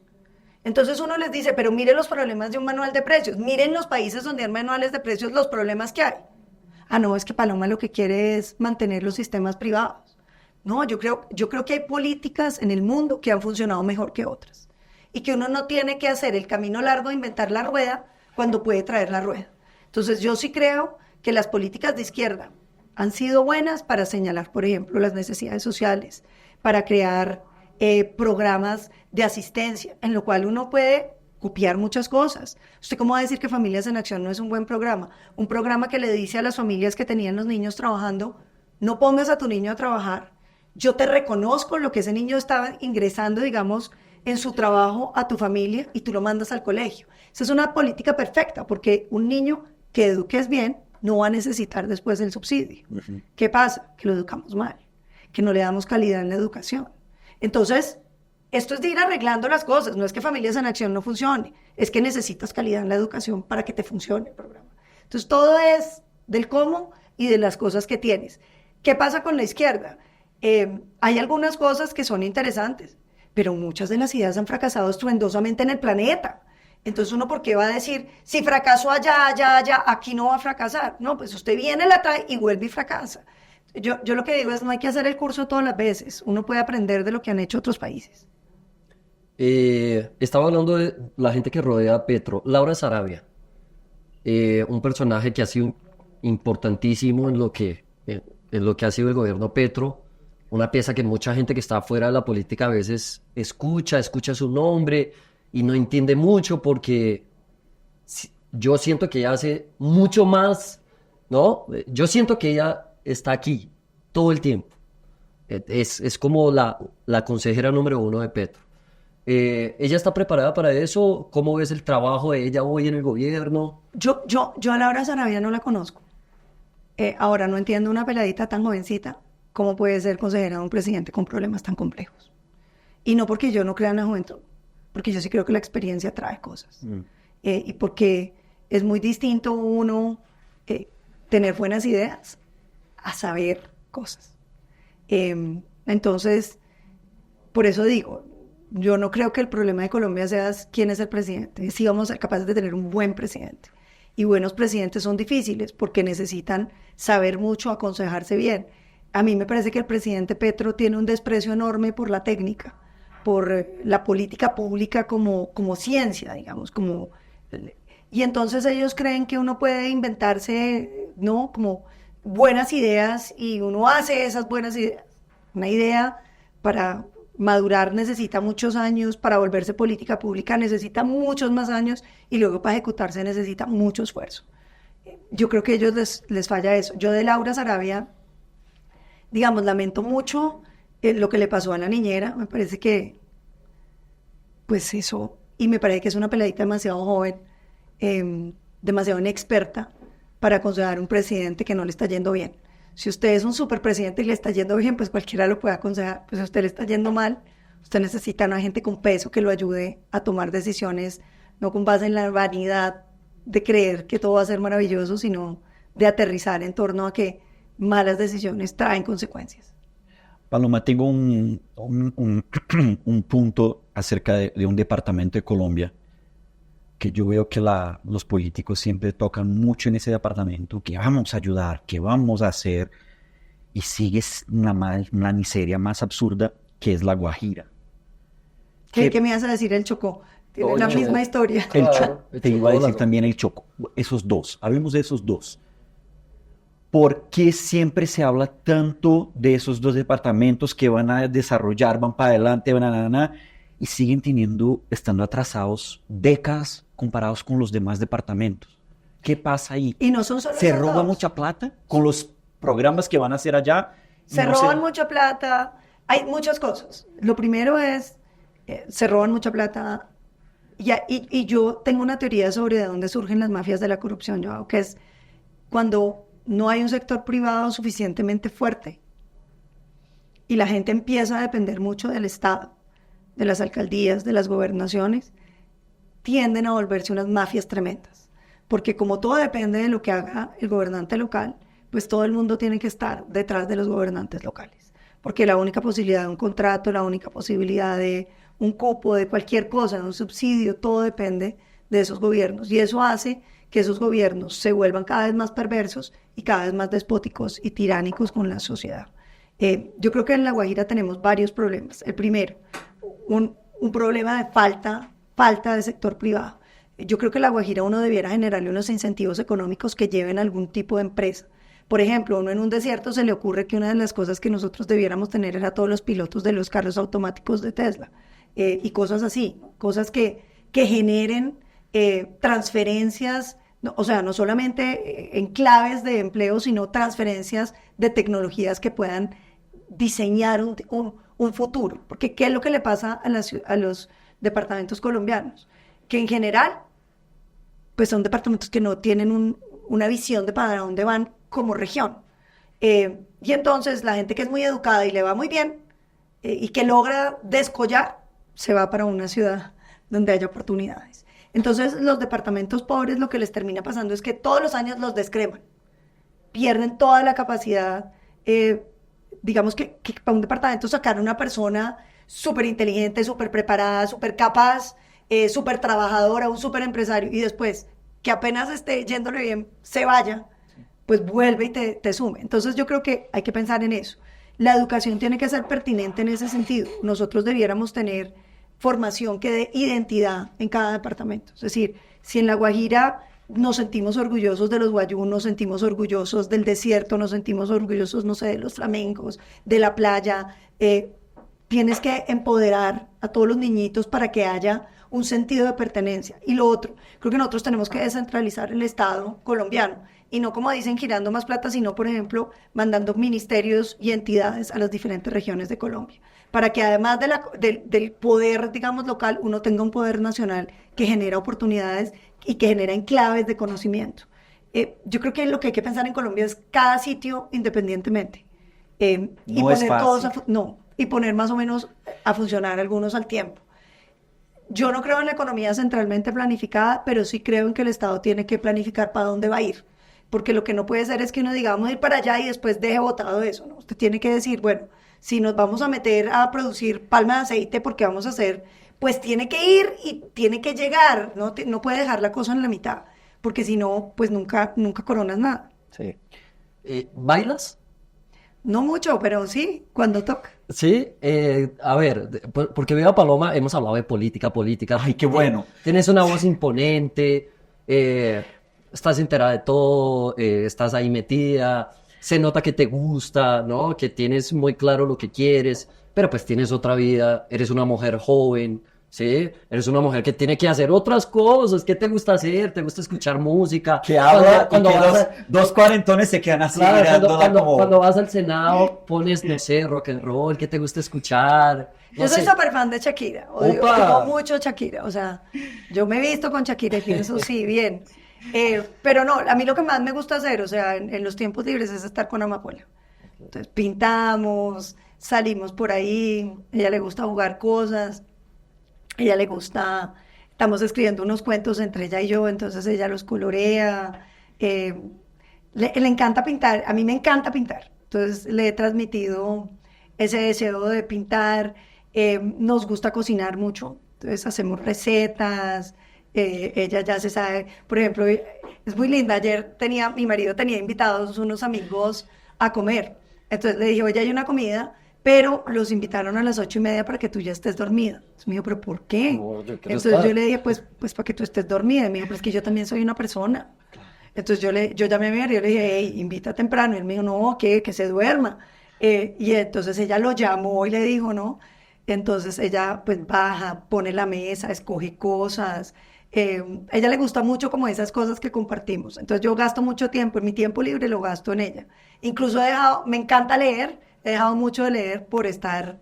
Entonces uno les dice, pero mire los problemas de un manual de precios, miren los países donde hay manuales de precios, los problemas que hay. Ah, no, es que Paloma lo que quiere es mantener los sistemas privados. No, yo creo que hay políticas en el mundo que han funcionado mejor que otras. Y que uno no tiene que hacer el camino largo de inventar la rueda cuando puede traer la rueda. Entonces yo sí creo que las políticas de izquierda han sido buenas para señalar, por ejemplo, las necesidades sociales, para crear programas de asistencia, en lo cual uno puede copiar muchas cosas. ¿Usted cómo va a decir que Familias en Acción no es un buen programa? Un programa que le dice a las familias que tenían los niños trabajando, no pongas a tu niño a trabajar, yo te reconozco lo que ese niño estaba ingresando, digamos, en su trabajo a tu familia y tú lo mandas al colegio. Esa es una política perfecta, porque un niño que eduques bien no va a necesitar después el subsidio. ¿Qué pasa? Que lo educamos mal, que no le damos calidad en la educación. Entonces, esto es de ir arreglando las cosas, no es que Familias en Acción no funcione, es que necesitas calidad en la educación para que te funcione el programa. Entonces, todo es del cómo y de las cosas que tienes. ¿Qué pasa con la izquierda? Hay algunas cosas que son interesantes, pero muchas de las ideas han fracasado estruendosamente en el planeta. Entonces uno, ¿por qué va a decir, si fracaso allá, allá, allá, aquí no va a fracasar? No, pues usted viene, la trae y vuelve y fracasa. Yo lo que digo es, no hay que hacer el curso todas las veces. Uno puede aprender de lo que han hecho otros países. Estaba hablando de la gente que rodea a Petro. Laura Sarabia, un personaje que ha sido importantísimo en lo que ha sido el gobierno Petro. Una pieza que mucha gente que está fuera de la política a veces escucha su nombre y no entiende mucho porque yo siento que ella hace mucho más, ¿no? Yo siento que ella está aquí todo el tiempo. Es como la consejera número 1 de Petro. ¿Ella está preparada para eso? ¿Cómo ves el trabajo de ella hoy en el gobierno? Yo a Laura Sarabia no la conozco. Ahora no entiendo una peladita tan jovencita cómo puede ser consejera de un presidente con problemas tan complejos. Y no porque yo no crea en la juventud, porque yo sí creo que la experiencia trae cosas. Y porque es muy distinto uno tener buenas ideas a saber cosas. Entonces, por eso digo, yo no creo que el problema de Colombia sea quién es el presidente, si vamos a ser capaces de tener un buen presidente. Y buenos presidentes son difíciles porque necesitan saber mucho, aconsejarse bien. A mí me parece que el presidente Petro tiene un desprecio enorme por la técnica, por la política pública como ciencia, digamos, y entonces ellos creen que uno puede inventarse, ¿no? Como buenas ideas y uno hace esas buenas ideas. Una idea para madurar necesita muchos años, para volverse política pública necesita muchos más años y luego para ejecutarse necesita mucho esfuerzo. Yo creo que a ellos les falla eso. Yo de Laura Sarabia, digamos, lamento mucho lo que le pasó a la niñera. Me parece que, pues eso, y me parece que es una peladita demasiado joven, demasiado inexperta para aconsejar a un presidente que no le está yendo bien. Si usted es un superpresidente y le está yendo bien, pues cualquiera lo puede aconsejar. Pues si a usted le está yendo mal, usted necesita a una gente con peso que lo ayude a tomar decisiones, no con base en la vanidad de creer que todo va a ser maravilloso, sino de aterrizar en torno a que malas decisiones traen consecuencias. Paloma, tengo un punto acerca de un departamento de Colombia que yo veo que los políticos siempre tocan mucho en ese departamento, que vamos a ayudar, que vamos a hacer, y sigues una miseria más absurda que es La Guajira. ¿Qué me vas a decir el Chocó? Tiene la misma historia. El Claro, Chocó, te iba a decir claro. también el Chocó. Esos dos, hablemos de esos dos. ¿por qué siempre se habla tanto de esos dos departamentos que van a desarrollar, van para adelante, y siguen estando atrasados décadas comparados con los demás departamentos? ¿Qué pasa ahí? Y no son solo ¿Se esos roba dos. mucha plata con los programas que van a hacer allá? Se roban mucha plata. Hay muchas cosas. Lo primero es, se roban mucha plata. Y yo tengo una teoría sobre de dónde surgen las mafias de la corrupción, Joao, que es cuando no hay un sector privado suficientemente fuerte y la gente empieza a depender mucho del Estado, de las alcaldías, de las gobernaciones, tienden a volverse unas mafias tremendas. Porque como todo depende de lo que haga el gobernante local, pues todo el mundo tiene que estar detrás de los gobernantes locales. Porque la única posibilidad de un contrato, la única posibilidad de un cupo, de cualquier cosa, de un subsidio, todo depende de esos gobiernos. Y eso hace que esos gobiernos se vuelvan cada vez más perversos y cada vez más despóticos y tiránicos con la sociedad. Yo creo que en La Guajira tenemos varios problemas. El primero, un problema de falta de sector privado. Yo creo que en La Guajira uno debiera generarle unos incentivos económicos que lleven a algún tipo de empresa. Por ejemplo, uno en un desierto se le ocurre que una de las cosas que nosotros debiéramos tener era todos los pilotos de los carros automáticos de Tesla y cosas así, cosas que generen transferencias, o sea, no solamente enclaves de empleo, sino transferencias de tecnologías que puedan diseñar un futuro. Porque ¿qué es lo que le pasa a los departamentos colombianos? Que en general, pues son departamentos que no tienen una visión de para dónde van como región. Y entonces la gente que es muy educada y le va muy bien y que logra descollar, se va para una ciudad donde haya oportunidades. Entonces los departamentos pobres lo que les termina pasando es que todos los años los descreman, pierden toda la capacidad, digamos que para un departamento sacar a una persona súper inteligente, súper preparada, súper capaz, súper trabajadora, un súper empresario, y después que apenas esté yéndole bien, se vaya, pues vuelve y te sume. Entonces yo creo que hay que pensar en eso. La educación tiene que ser pertinente en ese sentido. Nosotros debiéramos tener formación que dé identidad en cada departamento. Es decir, si en La Guajira nos sentimos orgullosos de los guayú, nos sentimos orgullosos del desierto, nos sentimos orgullosos, no sé, de los flamencos, de la playa, tienes que empoderar a todos los niñitos para que haya un sentido de pertenencia. Y lo otro, creo que nosotros tenemos que descentralizar el Estado colombiano y no, como dicen, girando más plata, sino, por ejemplo, mandando ministerios y entidades a las diferentes regiones de Colombia, para que además del poder, digamos, local, uno tenga un poder nacional que genera oportunidades y que genera enclaves de conocimiento. Yo creo que lo que hay que pensar en Colombia es cada sitio independientemente. Y No es poner todos fácil. y poner más o menos a funcionar algunos al tiempo. Yo no creo en la economía centralmente planificada, pero sí creo en que el Estado tiene que planificar para dónde va a ir. Porque lo que no puede ser es que uno diga, vamos a ir para allá y después deje botado eso, ¿no? Usted tiene que decir, bueno, si nos vamos a meter a producir palma de aceite, porque vamos a hacer, pues tiene que ir y tiene que llegar, ¿no? No puede dejar la cosa en la mitad, porque si no, pues nunca coronas nada. Sí. ¿Bailas? No mucho, pero sí, cuando toca. Sí, a ver, porque veo a Paloma, hemos hablado de política. Ay, qué bueno. Tienes una voz imponente, estás enterada de todo, estás ahí metida, se nota que te gusta, ¿no? Que tienes muy claro lo que quieres, pero pues tienes otra vida, eres una mujer joven, ¿sí? Eres una mujer que tiene que hacer otras cosas. ¿Qué te gusta hacer? ¿Te gusta escuchar música? Que habla Cuando y que vas dos cuarentones se quedan así Claro, mirándola como... cuando vas al Senado pones, no sé, rock and roll, ¿qué te gusta escuchar? No Yo soy sé. súper fan de Shakira, ¡Opa! odio mucho Shakira, o sea, yo me he visto con Shakira y pienso, sí, bien. Pero no, a mí lo que más me gusta hacer, o sea, en los tiempos libres es estar con Amapola. Entonces pintamos, salimos por ahí, a ella le gusta jugar cosas, a ella le gusta, estamos escribiendo unos cuentos entre ella y yo, entonces ella los colorea, le encanta pintar, a mí me encanta pintar, entonces le he transmitido ese deseo de pintar, nos gusta cocinar mucho, entonces hacemos recetas, ella ya se sabe, por ejemplo, es muy linda, ayer mi marido tenía invitados unos amigos a comer, entonces le dije, oye, hay una comida, pero los invitaron a las 8:30 para que tú ya estés dormida. Entonces me dijo, ¿pero por qué? No, yo quiero Entonces estar. yo le dije, pues para que tú estés dormida. Y me dijo, pues que yo también soy una persona. Entonces yo llamé a mi marido y le dije, hey, invita temprano. Y él me dijo, no, que se duerma. Y entonces ella lo llamó y le dijo, ¿no? Entonces ella pues baja, pone la mesa, escoge cosas. A ella le gusta mucho como esas cosas que compartimos. Entonces yo gasto mucho tiempo, en mi tiempo libre lo gasto en ella. Incluso me encanta leer, he dejado mucho de leer por estar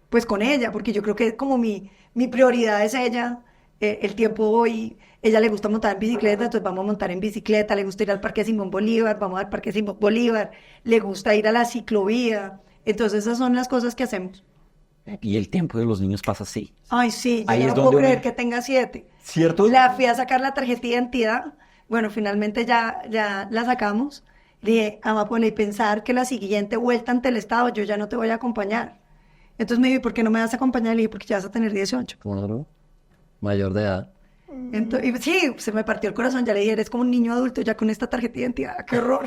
pues con ella, porque yo creo que como mi prioridad es ella. El tiempo hoy, ella le gusta montar en bicicleta, entonces vamos a montar en bicicleta, le gusta ir al Parque Simón Bolívar, vamos al Parque Simón Bolívar, le gusta ir a la ciclovía. Entonces esas son las cosas que hacemos. Y el tiempo de los niños pasa así. Ay, sí, yo Ahí no es puedo donde creer uno- que tenga 7. ¿Cierto? La fui a sacar la tarjeta de identidad. Bueno, finalmente ya la sacamos. Le dije, Amapola, y pensar que la siguiente vuelta ante el Estado yo ya no te voy a acompañar. Entonces me dijo, ¿por qué no me vas a acompañar? Le dije, porque ya vas a tener 18. Claro, mayor de edad. Entonces, sí, se me partió el corazón. Ya le dije, eres como un niño adulto ya con esta tarjeta de identidad. ¡Qué horror!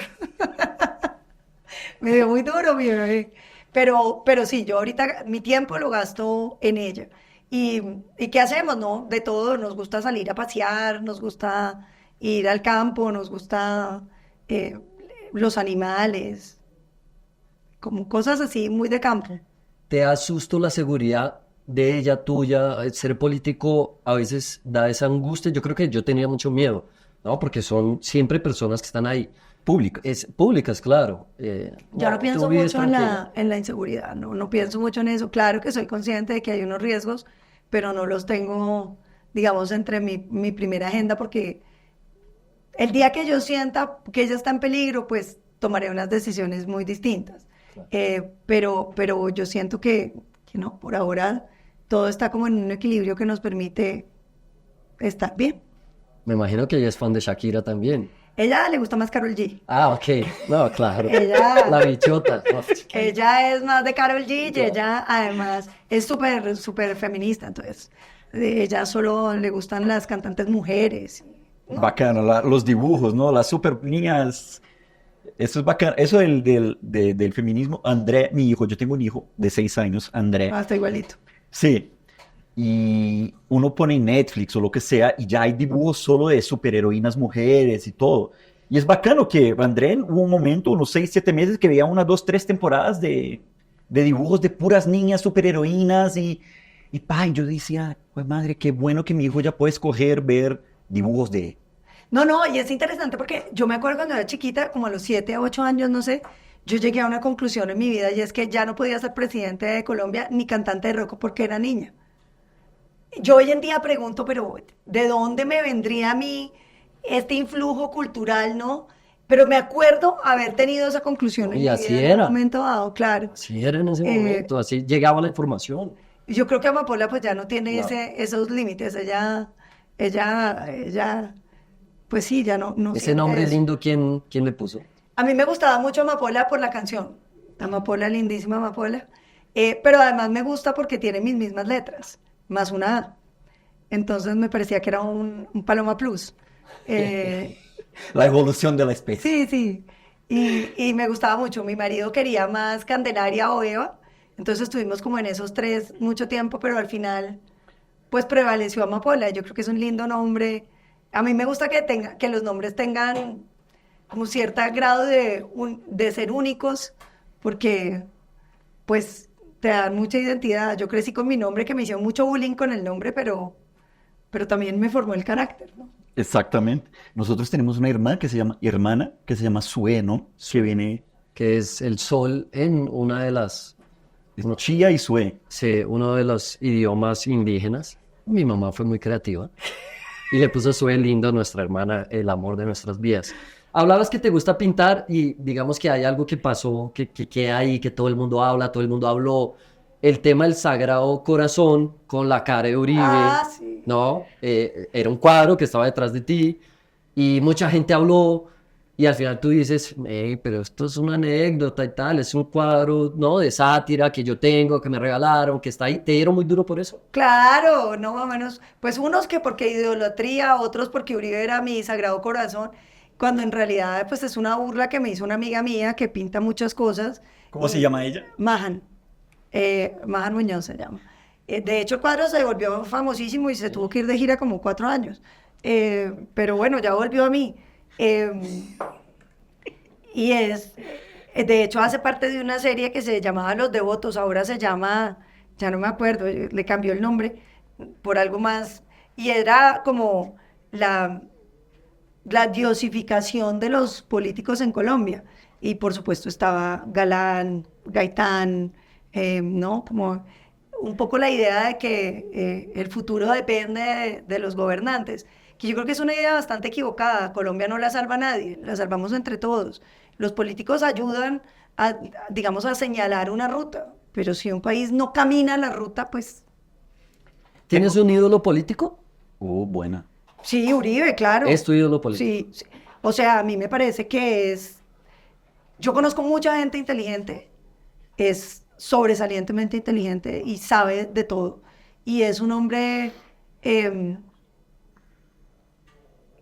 Me dio muy duro, mi bebé. Pero sí, yo ahorita mi tiempo lo gasto en ella. ¿Y qué hacemos, no? De todo, nos gusta salir a pasear, nos gusta ir al campo, nos gusta eh, los animales, como cosas así muy de campo. ¿Te da susto la seguridad de ella, tuya? Ser político a veces da esa angustia. Yo creo que yo tenía mucho miedo, ¿no? Porque son siempre personas que están ahí. Públicas. Públicas, claro. Yo no Tú pienso vives mucho en tranquila. la inseguridad, no pienso mucho en eso. Claro que soy consciente de que hay unos riesgos, pero no los tengo, digamos, entre mi primera agenda, porque el día que yo sienta que ella está en peligro, pues tomaré unas decisiones muy distintas. Pero yo siento que no, por ahora todo está como en un equilibrio que nos permite estar bien. Me imagino que ella es fan de Shakira también. Ella le gusta más Karol G. Ah, ok. No, claro. Ella- La bichota. No, Ella es más de Karol G y ella además es súper feminista, entonces ella solo le gustan las cantantes mujeres. Bacano, los dibujos, ¿no? Las super niñas. Eso es bacano. Eso del feminismo. André, mi hijo, yo tengo un hijo de 6 años, André. Hasta igualito. Sí. Y uno pone en Netflix o lo que sea y ya hay dibujos solo de superheroínas mujeres y todo. Y es bacano que André hubo un momento, unos 6, 7 meses, que veía 1, 2, 3 temporadas de dibujos de puras niñas superheroínas y pa, y yo decía, pues madre, qué bueno que mi hijo ya puede escoger ver dibujos de... No, y es interesante porque yo me acuerdo cuando era chiquita, como a los 7 a 8 años, no sé, yo llegué a una conclusión en mi vida y es que ya no podía ser presidente de Colombia ni cantante de rock porque era niña. Yo hoy en día pregunto, pero ¿de dónde me vendría a mí este influjo cultural, no? Pero me acuerdo haber tenido esa conclusión en y mi así vida en un era. momento dado, claro. Así era en ese Eh, momento. Así llegaba la información. Yo creo que Amapola pues ya no tiene No. esos límites, ella, pues sí, ya no Ese siente nombre eso. lindo, ¿quién le puso? A mí me gustaba mucho Amapola por la canción, Amapola, lindísima Amapola, pero además me gusta porque tiene mis mismas letras, más una A. Entonces me parecía que era un Paloma Plus. Eh, La evolución de la especie. sí, sí. Y me gustaba mucho. Mi marido quería más Candelaria o Eva. Entonces estuvimos como en esos tres mucho tiempo, pero al final pues prevaleció Amapola. Yo creo que es un lindo nombre. A mí me gusta que los nombres tengan como cierto grado de ser únicos, porque pues te dan mucha identidad. Yo crecí con mi nombre, que me hicieron mucho bullying con el nombre, pero también me formó el carácter, ¿no? Exactamente. Nosotros tenemos una hermana que se llama Sue, ¿no? Que viene Que es el sol en una de las, Chía y Sue. sí, uno de los idiomas indígenas. Mi mamá fue muy creativa y le puso Sue lindo, nuestra hermana, el amor de nuestras vidas. Hablabas que te gusta pintar y digamos que hay algo que pasó, que hay, que todo el mundo habla, todo el mundo habló. El tema del Sagrado Corazón con la cara de Uribe, Ah, sí. ¿no? Era un cuadro que estaba detrás de ti y mucha gente habló y al final tú dices, pero esto es una anécdota y tal, es un cuadro, ¿no? De sátira que yo tengo, que me regalaron, que está ahí. ¿Te dieron muy duro por eso? Claro, no más o menos, pues unos que porque idolatría, otros porque Uribe era mi sagrado corazón, cuando en realidad pues es una burla que me hizo una amiga mía que pinta muchas cosas. ¿Cómo se llama ella? Mahan, Mahan Muñoz se llama. De hecho el cuadro se volvió famosísimo y se tuvo que ir de gira como 4 años. pero bueno, ya volvió a mí. Y de hecho, hace parte de una serie que se llamaba Los Devotos, ahora se llama, ya no me acuerdo, le cambió el nombre por algo más, y era como la, la diosificación de los políticos en Colombia. Y por supuesto estaba Galán, Gaitán, ¿no? Como un poco la idea de que el futuro depende de los gobernantes, que yo creo que es una idea bastante equivocada. Colombia no la salva nadie, la salvamos entre todos. Los políticos ayudan a, digamos, a señalar una ruta, pero si un país no camina la ruta, pues ¿Tienes un ídolo político? Buena. sí, Uribe, claro. ¿Es tu ídolo político? Sí, sí. O sea, a mí me parece que es... Yo conozco mucha gente inteligente, es sobresalientemente inteligente y sabe de todo. Y es un hombre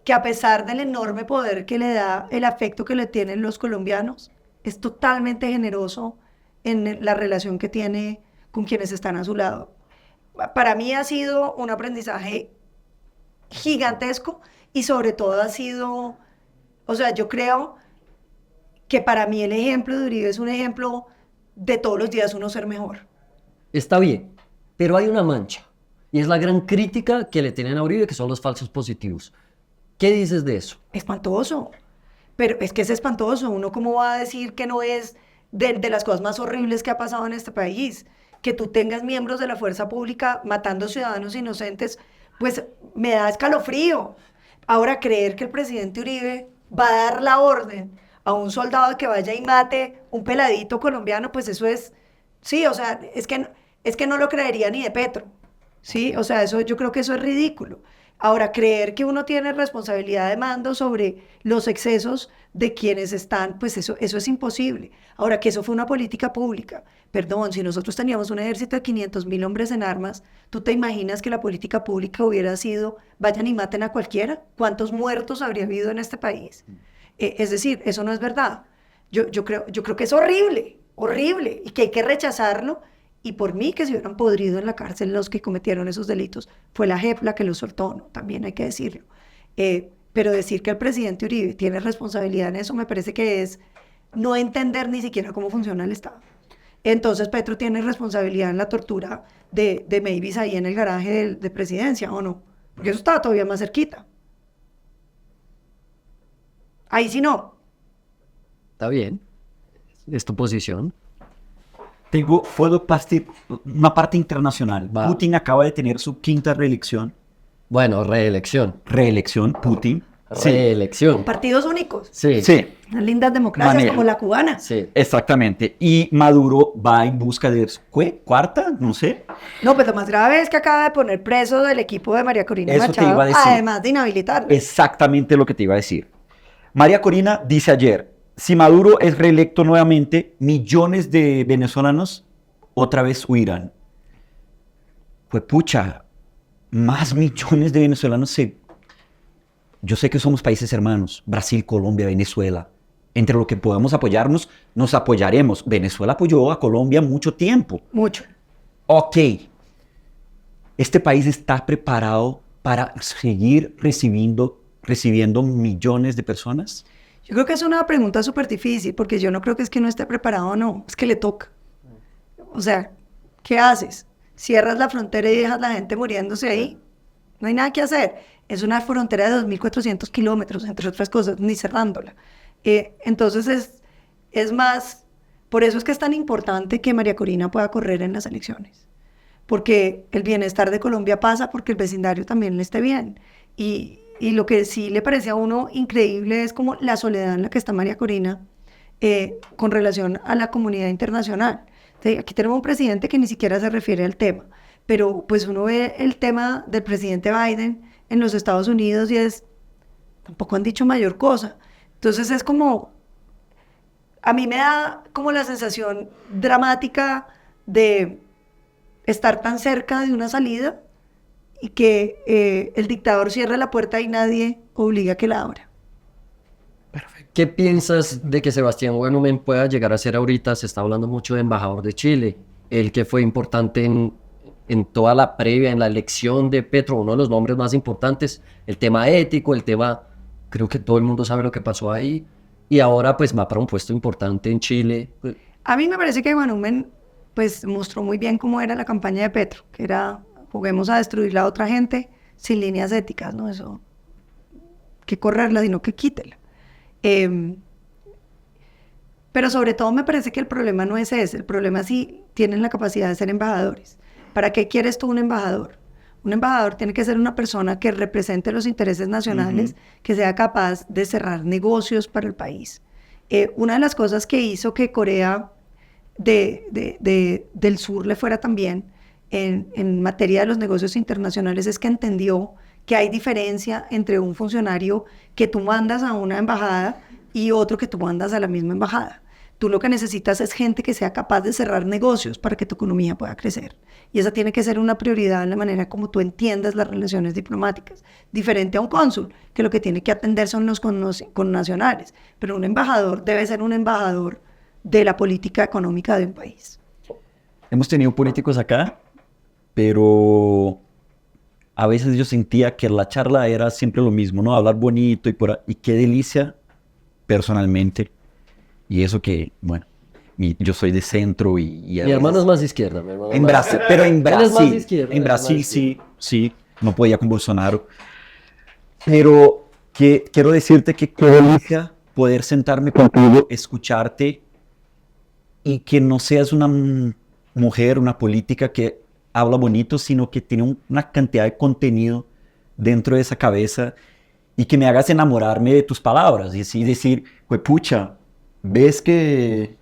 que a pesar del enorme poder que le da el afecto que le tienen los colombianos, es totalmente generoso en la relación que tiene con quienes están a su lado. Para mí ha sido un aprendizaje gigantesco y sobre todo ha sido, o sea, yo creo que para mí el ejemplo de Uribe es un ejemplo de todos los días uno ser mejor. Está bien, pero hay una mancha. Y es la gran crítica que le tienen a Uribe, que son los falsos positivos. ¿Qué dices de eso? Espantoso. Pero es que es espantoso. Uno cómo va a decir que no es de las cosas más horribles que ha pasado en este país. Que tú tengas miembros de la fuerza pública matando ciudadanos inocentes, pues me da escalofrío. Ahora, creer que el presidente Uribe va a dar la orden a un soldado que vaya y mate un peladito colombiano, pues eso es, sí, o sea, es que no lo creería ni de Petro, sí, o sea, eso, yo creo que eso es ridículo. Ahora, creer que uno tiene responsabilidad de mando sobre los excesos de quienes están, pues eso es imposible. Ahora, que eso fue una política pública. Perdón, si nosotros teníamos un ejército de 500.000 hombres en armas, ¿tú te imaginas que la política pública hubiera sido, vayan y maten a cualquiera? ¿Cuántos muertos habría habido en este país? Es decir, eso no es verdad. Yo creo que es horrible, horrible, y que hay que rechazarlo. Y por mí que se hubieran podrido en la cárcel los que cometieron esos delitos. Fue la JEP la que los soltó, ¿no? También hay que decirlo. Pero decir que el presidente Uribe tiene responsabilidad en eso me parece que es no entender ni siquiera cómo funciona el Estado. Entonces Petro tiene responsabilidad en la tortura de Mavis ahí en el garaje de presidencia, ¿o no? Porque eso estaba todavía más cerquita. Ahí sí no. Está bien. Es tu posición. Puedo partir una parte internacional. Va. Putin acaba de tener su quinta reelección. Bueno, reelección. Reelección, Putin. Sí, Reelección. Partidos únicos. Sí. sí, Unas lindas democracias Manera. como la cubana. Sí. exactamente. Y Maduro va en busca de su cuarta, no sé. No, pues lo más grave es que acaba de poner preso del equipo de María Corina Eso te Machado, iba a decir. además de inhabilitarlo. Exactamente lo que te iba a decir. María Corina dice ayer, si Maduro es reelecto nuevamente, millones de venezolanos otra vez huirán. Pues pucha, más millones de venezolanos se... Yo sé que somos países hermanos, Brasil, Colombia, Venezuela. Entre lo que podamos apoyarnos, nos apoyaremos. Venezuela apoyó a Colombia mucho tiempo. Mucho. Ok, ¿este país está preparado para seguir recibiendo millones de personas? Yo creo que es una pregunta súper difícil, porque yo no creo que es que no esté preparado o no, es que le toca. O sea, ¿qué haces? ¿Cierras la frontera y dejas la gente muriéndose ahí? No hay nada que hacer. Es una frontera de 2.400 kilómetros, entre otras cosas, ni cerrándola. Entonces es más, por eso es que es tan importante que María Corina pueda correr en las elecciones. Porque el bienestar de Colombia pasa porque el vecindario también le esté bien. Y lo que sí le parece a uno increíble es como la soledad en la que está María Corina con relación a la comunidad internacional. Entonces, aquí tenemos un presidente que ni siquiera se refiere al tema, pero pues uno ve el tema del presidente Biden en los Estados Unidos y tampoco han dicho mayor cosa. Entonces es como, a mí me da como la sensación dramática de estar tan cerca de una salida y que el dictador cierre la puerta y nadie obliga a que la abra. ¿Qué piensas de que Sebastián Buenumen pueda llegar a ser ahorita? Se está hablando mucho de embajador de Chile, el que fue importante en toda la previa, en la elección de Petro, uno de los nombres más importantes, el tema ético, creo que todo el mundo sabe lo que pasó ahí, y ahora pues va para un puesto importante en Chile. A mí me parece que Guanumen pues mostró muy bien cómo era la campaña de Petro, que era juguemos a destruir a otra gente sin líneas éticas, ¿no? Eso, que correrla, sino que quítela. Pero sobre todo me parece que el problema no es ese, el problema es si tienen la capacidad de ser embajadores. ¿Para qué quieres tú un embajador? Un embajador tiene que ser una persona que represente los intereses nacionales, que sea capaz de cerrar negocios para el país. Una de las cosas que hizo que Corea del Sur le fuera tan bien en materia de los negocios internacionales es que entendió que hay diferencia entre un funcionario que tú mandas a una embajada y otro que tú mandas a la misma embajada. Tú lo que necesitas es gente que sea capaz de cerrar negocios para que tu economía pueda crecer. Y esa tiene que ser una prioridad en la manera como tú entiendas las relaciones diplomáticas. Diferente a un cónsul, que lo que tiene que atender son los connacionales. Pero un embajador debe ser un embajador de la política económica de un país. Hemos tenido políticos acá, pero a veces yo sentía que la charla era siempre lo mismo, ¿no? Hablar bonito y qué delicia personalmente. Y eso que, bueno, yo soy de centro y mi hermano es más izquierda. Mi hermano en más... Brasil, pero en Él es más Brasil, izquierda, en Brasil sí, no podía con Bolsonaro. Pero quiero decirte que qué delicia poder sentarme contigo, escucharte y que no seas una mujer, una política que habla bonito, sino que tiene una cantidad de contenido dentro de esa cabeza y que me hagas enamorarme de tus palabras y así decir, pues pucha, ves que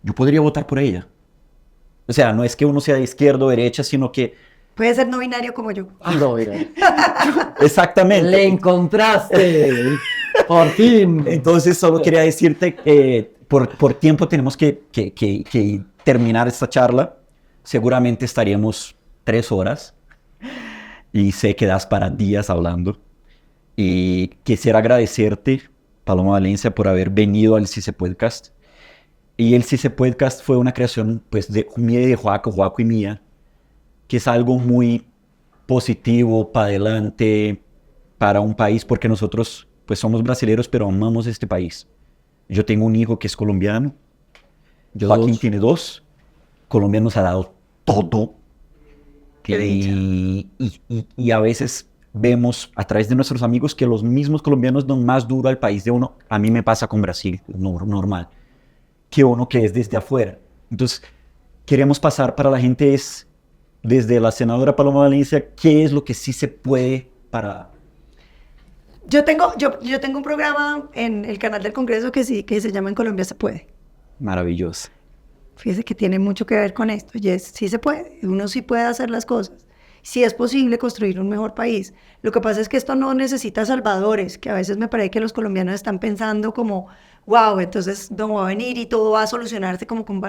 yo podría votar por ella. O sea, no es que uno sea de izquierda o derecha, sino que... Puede ser no binario como yo. No, mira. Exactamente. Le encontraste. Por fin. Entonces solo quería decirte que por tiempo tenemos que terminar esta charla. Seguramente estaríamos 3 horas y sé que das para días hablando. Y quisiera agradecerte, Paloma Valencia, por haber venido al CICE Podcast. Y el CICE Podcast fue una creación pues, mía y de Joaco y mía, que es algo muy positivo para adelante, para un país, porque nosotros pues somos brasileños, pero amamos este país. Yo tengo un hijo que es colombiano, Joaquín tiene 2, Colombia nos ha dado todo. Y a veces vemos a través de nuestros amigos que los mismos colombianos dan más duro al país de uno. A mí me pasa con Brasil, normal, que uno que es desde afuera. Entonces, queremos pasar para la gente es, desde la senadora Paloma Valencia, ¿qué es lo que sí se puede para...? Yo tengo un programa en el canal del Congreso que se llama En Colombia se puede. Maravilloso. Fíjese que tiene mucho que ver con esto, y sí se puede, uno sí puede hacer las cosas, sí es posible construir un mejor país. Lo que pasa es que esto no necesita salvadores, que a veces me parece que los colombianos están pensando como, wow, entonces no va a venir y todo va a solucionarse como con...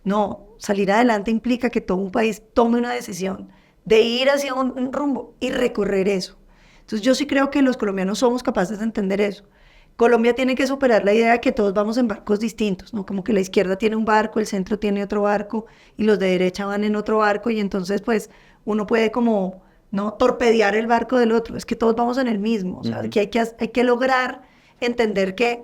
No, salir adelante implica que todo un país tome una decisión de ir hacia un rumbo y recorrer eso. Entonces yo sí creo que los colombianos somos capaces de entender eso. Colombia tiene que superar la idea de que todos vamos en barcos distintos, ¿no? Como que la izquierda tiene un barco, el centro tiene otro barco y los de derecha van en otro barco y entonces pues uno puede como no torpedear el barco del otro. Es que todos vamos en el mismo, o sea, que hay que lograr entender que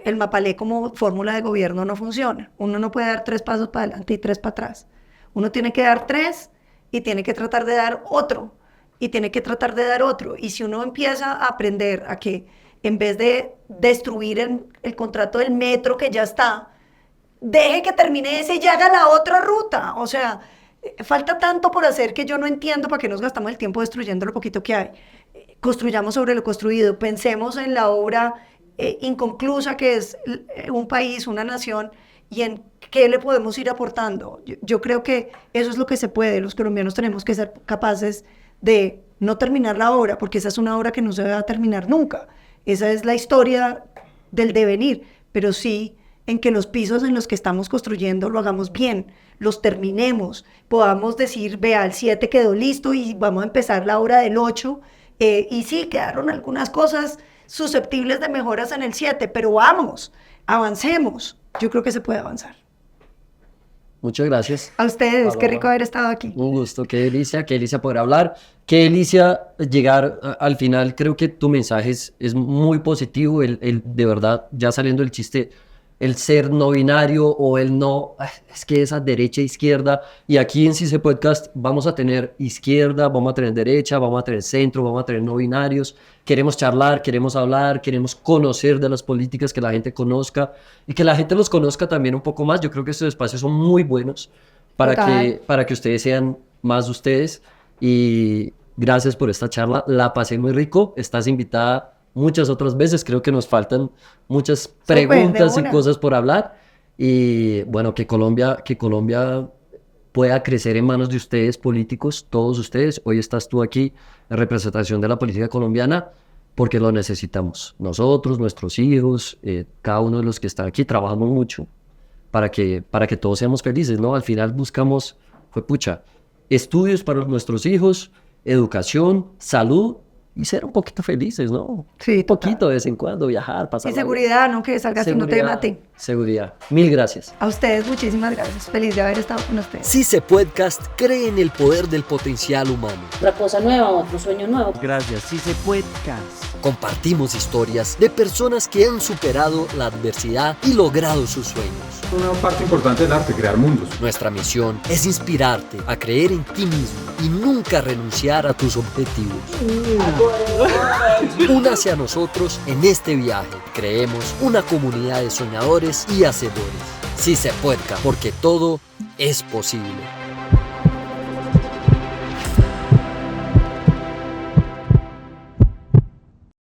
el Mapalé como fórmula de gobierno no funciona. Uno no puede dar 3 pasos para adelante y 3 para atrás. Uno tiene que dar 3 y tiene que tratar de dar otro y tiene que tratar de dar otro. Y si uno empieza a aprender a que en vez de destruir el contrato del metro que ya está, deje que termine ese y haga la otra ruta. O sea, falta tanto por hacer que yo no entiendo para qué nos gastamos el tiempo destruyendo lo poquito que hay. Construyamos sobre lo construido, pensemos en la obra inconclusa que es un país, una nación, y en qué le podemos ir aportando. Yo creo que eso es lo que se puede. Los colombianos tenemos que ser capaces de no terminar la obra, porque esa es una obra que no se va a terminar nunca. Esa es la historia del devenir, pero sí en que los pisos en los que estamos construyendo lo hagamos bien, los terminemos, podamos decir, vea, el 7 quedó listo y vamos a empezar la obra del 8, y sí, quedaron algunas cosas susceptibles de mejoras en el 7, pero vamos, avancemos. Yo creo que se puede avanzar. Muchas gracias. A ustedes, qué Paloma. rico haber estado aquí. Un gusto, qué delicia poder hablar, qué delicia llegar al final. Creo que tu mensaje es muy positivo, de verdad, ya saliendo del chiste, el ser no binario o el no, es que esa derecha e izquierda, y aquí en CICE Podcast vamos a tener izquierda, vamos a tener derecha, vamos a tener centro, vamos a tener no binarios, queremos charlar, queremos hablar, queremos conocer de las políticas, que la gente conozca y que la gente los conozca también un poco más. Yo creo que estos espacios son muy buenos Total. para que ustedes sean más ustedes, y gracias por esta charla, la pasé muy rico, estás invitada muchas otras veces, creo que nos faltan muchas Súper, preguntas de y una. cosas por hablar, y bueno, que Colombia pueda crecer en manos de ustedes políticos, todos ustedes. Hoy estás tú aquí en representación de la política colombiana porque lo necesitamos, nosotros, nuestros hijos, cada uno de los que están aquí, trabajamos mucho para que todos seamos felices, ¿no? Al final buscamos, fue pucha, estudios para nuestros hijos, educación, salud y ser un poquito felices, ¿no? Sí, Un poquito de vez en cuando, viajar, pasar. Y seguridad, no que salgas y no te maten. Seguridad. Mil gracias. A ustedes muchísimas gracias. Feliz de haber estado con ustedes. CICE Podcast cree en el poder del potencial humano. Otra cosa nueva, otro sueño nuevo. Gracias, sí se puede, Cas. Compartimos historias de personas que han superado la adversidad y logrado sus sueños. Una parte importante del arte, crear mundos. Nuestra misión es inspirarte a creer en ti mismo y nunca renunciar a tus objetivos. Únase a nosotros en este viaje. Creemos una comunidad de soñadores y hacedores. Sí se puede, porque todo es posible.